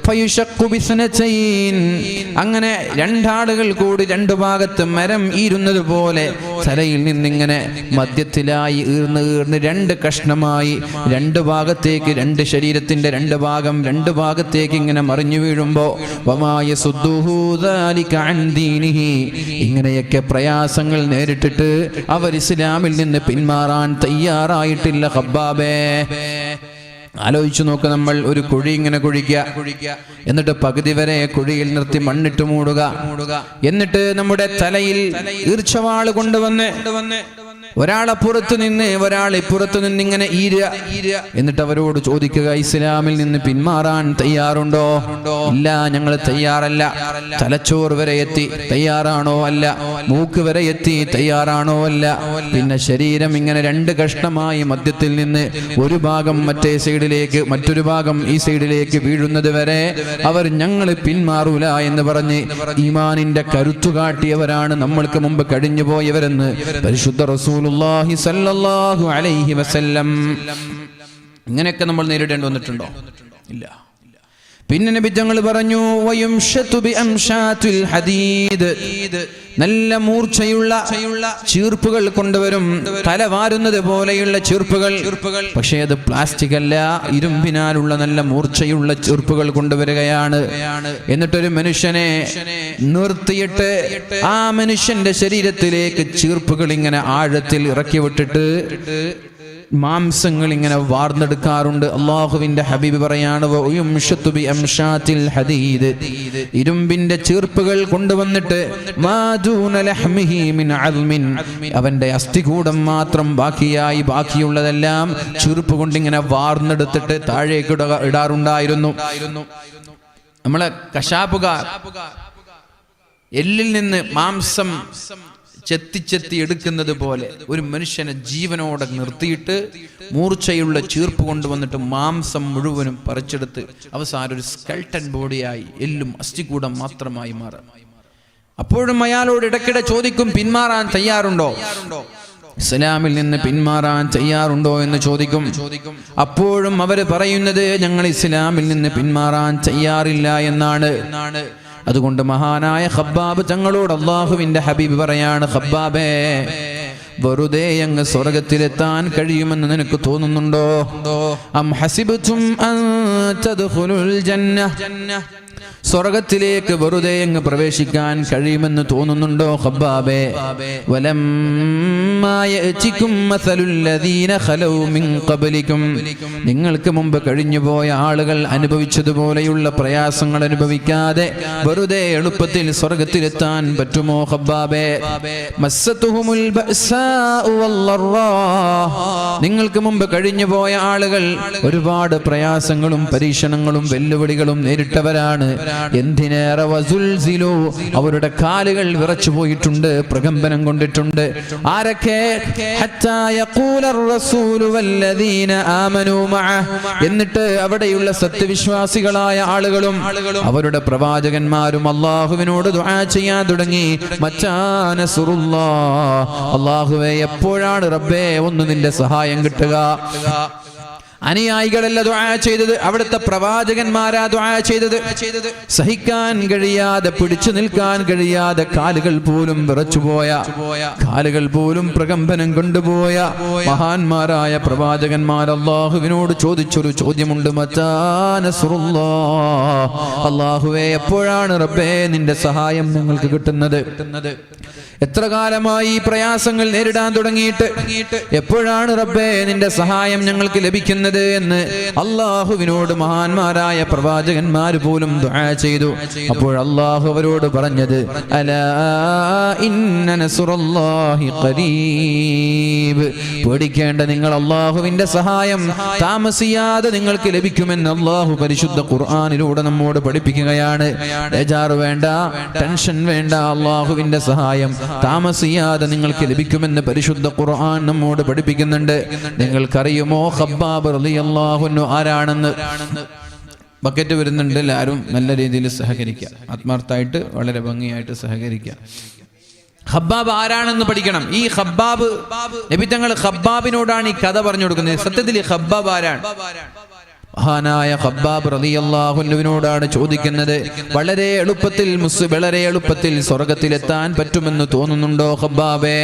Speaker 1: ഫയുശഖു ബിസ്നതൈൻ, അങ്ങനെ രണ്ടാളുകൾ കൂടി രണ്ടു ഭാഗത്ത് മരം ഈരുന്നത് പോലെ തലയിൽ നിന്നിങ്ങനെ മധ്യത്തിലായി ഈർന്ന് രണ്ട് കഷ്ണമായി രണ്ട് ഭാഗത്തേക്ക്, രണ്ട് ശരീരത്തിന്റെ രണ്ട് ഭാഗം രണ്ട് ഭാഗത്തേക്ക് ഇങ്ങനെ മറിഞ്ഞു വീഴുമ്പോ ഇങ്ങനെയൊക്കെ പ്രയാസങ്ങൾ നേരിട്ടിട്ട് അവർ ഇസ്ലാമിൽ നിന്ന് പിന്മാറാൻ തയ്യാറായിട്ടില്ല. ഖബ്ബാബേ, ആലോചിച്ചു നോക്ക്, നമ്മൾ ഒരു കുഴി ഇങ്ങനെ കുഴിക്കുക, എന്നിട്ട് പകുതി വരെ കുഴിയിൽ നിർത്തി മണ്ണിട്ട് മൂടുക, എന്നിട്ട് നമ്മുടെ തലയിൽ ഈർച്ചവാള് കൊണ്ടുവന്ന് ഒരാളപ്പുറത്ത് നിന്ന് ഒരാൾ ഇപ്പുറത്ത് നിന്ന് ഇങ്ങനെ ഈരുക. എന്നിട്ട് അവരോട് ചോദിക്കുക, ഇസ്ലാമിൽ നിന്ന് പിന്മാറാൻ തയ്യാറുണ്ടോ? ഇല്ല, ഞങ്ങൾ തയ്യാറല്ല. തലച്ചോറ് വരെ എത്തി, തയ്യാറാണോ? അല്ല. മൂക്ക് വരെ എത്തി, തയ്യാറാണോ? അല്ല. പിന്നെ ശരീരം ഇങ്ങനെ രണ്ട് കഷ്ണമായി മധ്യത്തിൽ നിന്ന് ഒരു ഭാഗം മറ്റേ സൈഡിലേക്ക്, മറ്റൊരു ഭാഗം ഈ സൈഡിലേക്ക് വീഴുന്നത് വരെ അവർ ഞങ്ങൾ പിന്മാറൂല എന്ന് പറഞ്ഞ് ഈമാനിന്റെ കരുത്തു കാട്ടിയവരാണ് നമ്മൾക്ക് മുമ്പ് കഴിഞ്ഞു പോയവരെന്ന് പരിശുദ്ധ റസൂലുള്ളാഹി സ്വല്ലല്ലാഹു അലൈഹി വസല്ലം. ഇങ്ങനെയൊക്കെ നമ്മൾ നേരിടേണ്ടി വന്നിട്ടുണ്ടോ? ഇല്ല. പിന്നെ നബി തങ്ങൾ പറഞ്ഞു, വയുംശതു ബിഅംശാത്തിൽ ഹദീദ്, നല്ല മൂർച്ചയുള്ള ചീർപ്പുകൾ കൊണ്ടുവരും, തല വാരുന്നത് പോലെയുള്ള ചീർപ്പുകൾ. പക്ഷേ അത് പ്ലാസ്റ്റിക് അല്ല, ഇരുമ്പിനാലുള്ള നല്ല മൂർച്ചയുള്ള ചീർപ്പുകൾ കൊണ്ടുവരികയാണ്. എന്നിട്ടൊരു മനുഷ്യനെ നിർത്തിയിട്ട് ആ മനുഷ്യന്റെ ശരീരത്തിലേക്ക് ചീർപ്പുകൾ ഇങ്ങനെ ആഴത്തിൽ ഇറക്കി വിട്ടിട്ട് മാംസങ്ങൾ ഇങ്ങനെ വാർന്നെടുക്കാറുണ്ട്. അള്ളാഹുവിന്റെ ഹബീബ് പറയാണ്, ഇരുമ്പിന്റെ ചീർപ്പുകൾ കൊണ്ടുവന്നിട്ട് അവന്റെ അസ്ഥികൂടം മാത്രം ബാക്കിയുള്ളതെല്ലാം ചീർപ്പ് കൊണ്ടിങ്ങനെ വാർന്നെടുത്തിട്ട് താഴേക്ക് ഇടാറുണ്ടായിരുന്നു. നമ്മളെ കശാപ്പുകാർ എല്ലിൽ നിന്ന് മാംസം ചെത്തി എടുക്കുന്നത് പോലെ ഒരു മനുഷ്യനെ ജീവനോടെ നിർത്തിയിട്ട് മൂർച്ചയുള്ള ചീർപ്പ് കൊണ്ടുവന്നിട്ട് മാംസം മുഴുവനും പറിച്ചെടുത്ത് അവസാനം ഒരു സ്കെൽട്ടൻ ബോഡിയായി എല്ലും അസ്ഥികൂടം മാത്രമായി മാറും. അപ്പോഴും അയാളോട് ഇടയ്ക്കിടെ ചോദിക്കും, പിന്മാറാൻ തയ്യാറുണ്ടോ, ഇസ്ലാമിൽ നിന്ന് പിന്മാറാൻ തയ്യാറുണ്ടോ എന്ന് ചോദിക്കും. അപ്പോഴും അവര് പറയുന്നത് ഞങ്ങൾ ഇസ്ലാമിൽ നിന്ന് പിന്മാറാൻ തയ്യാറില്ല എന്നാണ്. അതുകൊണ്ട് മഹാനായ ഖബ്ബാബ് തങ്ങളോട് അള്ളാഹുവിന്റെ ഹബീബ് പറയാണ്, ഖബ്ബാബേ, വെറുതെ അങ്ങ് സ്വർഗത്തിലെത്താൻ കഴിയുമെന്ന് നിനക്ക് തോന്നുന്നുണ്ടോ? അം ഹസിബ്തും അൻ തദ്ഖുലുൽ ജന്ന, സ്വർഗത്തിലേക്ക് വെറുതെ അങ്ങ് പ്രവേശിക്കാൻ കഴിയുമെന്ന് തോന്നുന്നുണ്ടോ ഖബ്ബാബേ? വലമ്മാ യഅതികും മസലുൽ ലദീന ഖലൗ മിൻ ഖബ്ലികും, നിങ്ങൾക്ക് മുമ്പ് കഴിഞ്ഞുപോയ ആളുകൾ അനുഭവിച്ചതുപോലെയുള്ള പ്രയാസങ്ങൾ അനുഭവിക്കാതെ വെറുതെ എളുപ്പത്തിൽ സ്വർഗത്തിലെത്താൻ പറ്റുമോ ഖബ്ബാബേ? മസ്സതുഹുമുൽ ബഅസാഉ വല്ലറാ, നിങ്ങൾക്ക് മുമ്പ് കഴിഞ്ഞുപോയ ആളുകൾ ഒരുപാട് പ്രയാസങ്ങളും പരീക്ഷണങ്ങളും വെല്ലുവിളികളും നേരിട്ടവരാണ്. എന്തിനേറെ വസുൽസിലു, അവരുടെ കാലുകൾ വിറച്ചു പോയിട്ടുണ്ട്, പ്രകമ്പനം കൊണ്ടിട്ടുണ്ട്. ആരൊക്കെ? ഹത്താ യഖൂലർ റസൂലു വല്ലദീന ആമനൂ മഅഹ്, എന്നിട്ട് അവിടെയുള്ള സത്യവിശ്വാസികളായ ആളുകളും അവരുടെ പ്രവാചകന്മാരും അല്ലാഹുവിനോട് ദുആ ചെയ്യാൻ തുടങ്ങി. മത്താ നസ്റുല്ലാഹ്, അല്ലാഹുവേ എപ്പോഴാണ് റബ്ബേ ഒന്ന് നിന്റെ സഹായം കിട്ടുക? അനുയായികളല്ല ദുആ ചെയ്തത്, അവിടുത്തെ പ്രവാചകന്മാരാ ദുആ ചെയ്തത്. സഹിക്കാൻ കഴിയാതെ, പിടിച്ചു നിൽക്കാൻ കഴിയാതെ കാലുകൾ പോലും വിറച്ചുപോയ, കാലുകൾ പോലും പ്രകമ്പനം കൊണ്ടുപോയ മഹാന്മാരായ പ്രവാചകന്മാർ അല്ലാഹുവിനോട് ചോദിച്ചൊരു ചോദ്യമുണ്ട്, മത്താ നസ്റുല്ലാഹ്, അല്ലാഹുവേ എപ്പോഴാണ് റബ്ബേ നിന്റെ സഹായം ഞങ്ങൾക്ക് കിട്ടുന്നത്? എത്ര കാലമായി ഈ പ്രയാസങ്ങൾ നേരിടാൻ തുടങ്ങിയിട്ട്, എപ്പോഴാണ് റബ്ബേ നിന്റെ സഹായം ഞങ്ങൾക്ക് ലഭിക്കുന്നത് എന്ന് അല്ലാഹുവിനോട് മഹാന്മാരായ പ്രവാചകന്മാർ പോലും ദുആ ചെയ്തു. അപ്പോൾ അല്ലാഹു അവരോട് പറഞ്ഞത്, അലാ ഇന്ന നസ്റുല്ലാഹി ഖരീബ്, പേടിക്കേണ്ട, നിങ്ങൾ അല്ലാഹുവിന്റെ സഹായം താമസിയാതെ നിങ്ങൾക്ക് ലഭിക്കുമെന്ന് അല്ലാഹു പരിശുദ്ധ ഖുർആനിലൂടെ നമ്മോട് പഠിപ്പിക്കുകയാണ്. ബേജാറ് വേണ്ട, ടെൻഷൻ വേണ്ട, അല്ലാഹുവിന്റെ സഹായം താമസിയാതെ നിങ്ങൾക്ക് ലഭിക്കുമെന്ന് പരിശുദ്ധ ഖുർആൻ നമ്മോട് പഠിപ്പിക്കുന്നുണ്ട്. നിങ്ങൾക്കറിയുമോ ഖബ്ബാബ് റളിയല്ലാഹു അൻഹു ആരാണെന്ന്? ബക്കറ്റ് വരുന്നുണ്ട്, എല്ലാവരും നല്ല രീതിയിൽ സഹകരിക്കുക, ആത്മാർത്ഥമായിട്ട് വളരെ ഭംഗിയായിട്ട് സഹകരിക്കുക. ഖബ്ബാബ് ആരാണെന്ന് പഠിക്കണം. ഈ ഖബ്ബാബ്, നബി തങ്ങൾ ഖബ്ബാബിനോടാണ് ഈ കഥ പറഞ്ഞു കൊടുക്കുന്നത്. സത്യത്തിൽ ഈ ഖബ്ബാബ് ആരാണ്? മഹാനായ ഖബ്ബാബ് റളിയല്ലാഹു അൻഹുവിനോടാണ് ചോദിക്കുന്നത്. വളരെ എളുപ്പത്തിൽ സ്വർഗത്തിലെത്താൻ പറ്റുമെന്ന് തോന്നുന്നുണ്ടോ ഖബ്ബാബേ?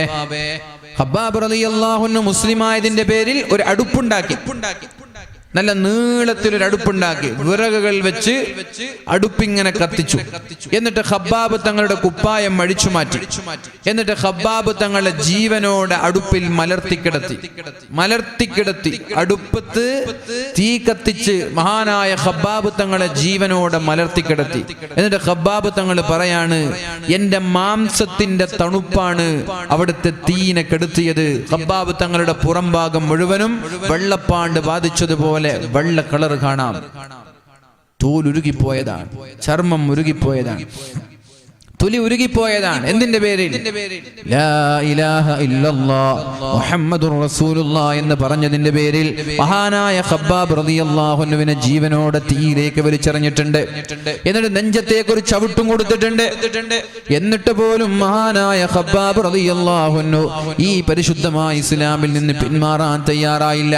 Speaker 1: ഖബ്ബാബ് റളിയല്ലാഹു അൻഹു മുസ്ലിം ആയതിന്റെ പേരിൽ ഒരു അടുപ്പുണ്ടാക്കി, നല്ല നീളത്തിലൊരു അടുപ്പുണ്ടാക്കി, വിറകുകൾ വെച്ച് അടുപ്പിങ്ങനെ കത്തിച്ചു. എന്നിട്ട് ഖബ്ബാബ് തങ്ങളുടെ കുപ്പായം അഴിച്ചു മാറ്റി. എന്നിട്ട് ഖബ്ബാബ് തങ്ങളുടെ ജീവനോടെ അടുപ്പിൽ മലർത്തിക്കിടത്തി അടുപ്പത്ത് തീ കത്തിച്ച് മഹാനായ ഖബ്ബാബ് തങ്ങളെ ജീവനോടെ മലർത്തിക്കിടത്തി. എന്നിട്ട് ഖബ്ബാബ് തങ്ങൾ പറയാണ്, എന്റെ മാംസത്തിന്റെ തണുപ്പാണ് അവിടുത്തെ തീനെ കെടുത്തിയത്. ഖബ്ബാബ് തങ്ങളുടെ പുറം ഭാഗം മുഴുവനും വെള്ളപ്പാണ്ട് ബാധിച്ചതുപോലെ വെള്ള കളർ കാണാം. തോലുരുകിപ്പോയതാണ്, ചർമ്മം ഉരുകിപ്പോയതാണ്, തൊലി ഉരുകിപ്പോയതാണ്. എന്തിന്റെ പേരിൽ? ലാ ഇലാഹ ഇല്ലല്ലാഹ് മുഹമ്മദുർ റസൂലുള്ളാഹ് എന്ന് പറഞ്ഞതിന്റെ പേരിൽ മഹാനായ ഖബ്ബാബ് റളിയല്ലാഹു അൻഹുവിനെ ജീവനോടെ തീയിലേക്ക് വലിച്ചെറിഞ്ഞിട്ടുണ്ട്. എന്നിട്ട് നെഞ്ചത്തേക്ക് ഒരു ചവിട്ടും കൊടുത്തിട്ടുണ്ട്. എന്നിട്ട് പോലും മഹാനായ ഖബ്ബാബ് റളിയല്ലാഹു അൻഹു ഈ പരിശുദ്ധമായ ഇസ്ലാമിൽ നിന്ന് പിന്മാറാൻ തയ്യാറായില്ല.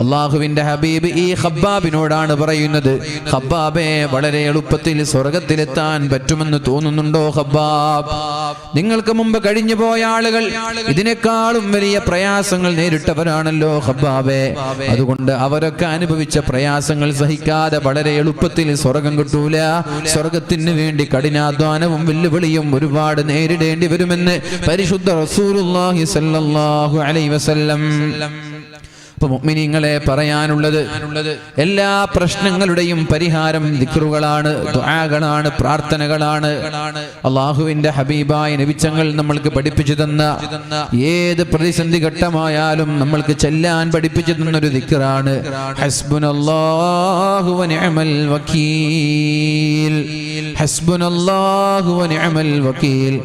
Speaker 1: അള്ളാഹുവിന്റെ ഹബീബ് ഈ ഖബ്ബാബിനോടാണ് പറയുന്നത്, ഖബ്ബാബേ, വളരെ എളുപ്പത്തിൽ സ്വർഗത്തിലെത്താൻ പറ്റുമെന്ന് തോന്നുന്നുണ്ടോ ഖബ്ബാബ്? നിങ്ങൾക്ക് മുമ്പ് കഴിഞ്ഞു പോയ ആളുകൾ ഇതിനേക്കാളും വലിയ പ്രയാസങ്ങൾ നേരിട്ടവരാണല്ലോ ഖബ്ബാബേ. അതുകൊണ്ട് അവരൊക്കെ അനുഭവിച്ച പ്രയാസങ്ങൾ സഹിക്കാതെ വളരെ എളുപ്പത്തിൽ സ്വർഗം കിട്ടൂല. സ്വർഗത്തിന് വേണ്ടി കഠിനാധ്വാനവും വെല്ലുവിളിയും ഒരുപാട് നേരിടേണ്ടി വരുമെന്ന് പരിശുദ്ധ റസൂലുള്ളാഹി സ്വല്ലല്ലാഹു അലൈഹി വസല്ലം ഇപ്പൊ മുഅ്മിനീങ്ങളെ പറയാനുള്ളത് എല്ലാ പ്രശ്നങ്ങളുടെയും പരിഹാരം ദിക്റുകളാണ്, ദുആകളാണ്, പ്രാർത്ഥനകളാണ്. അല്ലാഹുവിന്റെ ഹബീബായ നബിച്ചങ്ങൾ നമ്മൾക്ക് പഠിപ്പിച്ചു തന്ന ഏത് പ്രതിസന്ധി ഘട്ടമായാലും നമ്മൾക്ക് ചെല്ലാൻ പഠിപ്പിച്ചു തന്നൊരു ദിക്റാണ് ഹസ്ബുനല്ലാഹു വ നിഅമൽ വകീൽ. ഹസ്ബുനല്ലാഹു വ നിഅമൽ വകീൽ.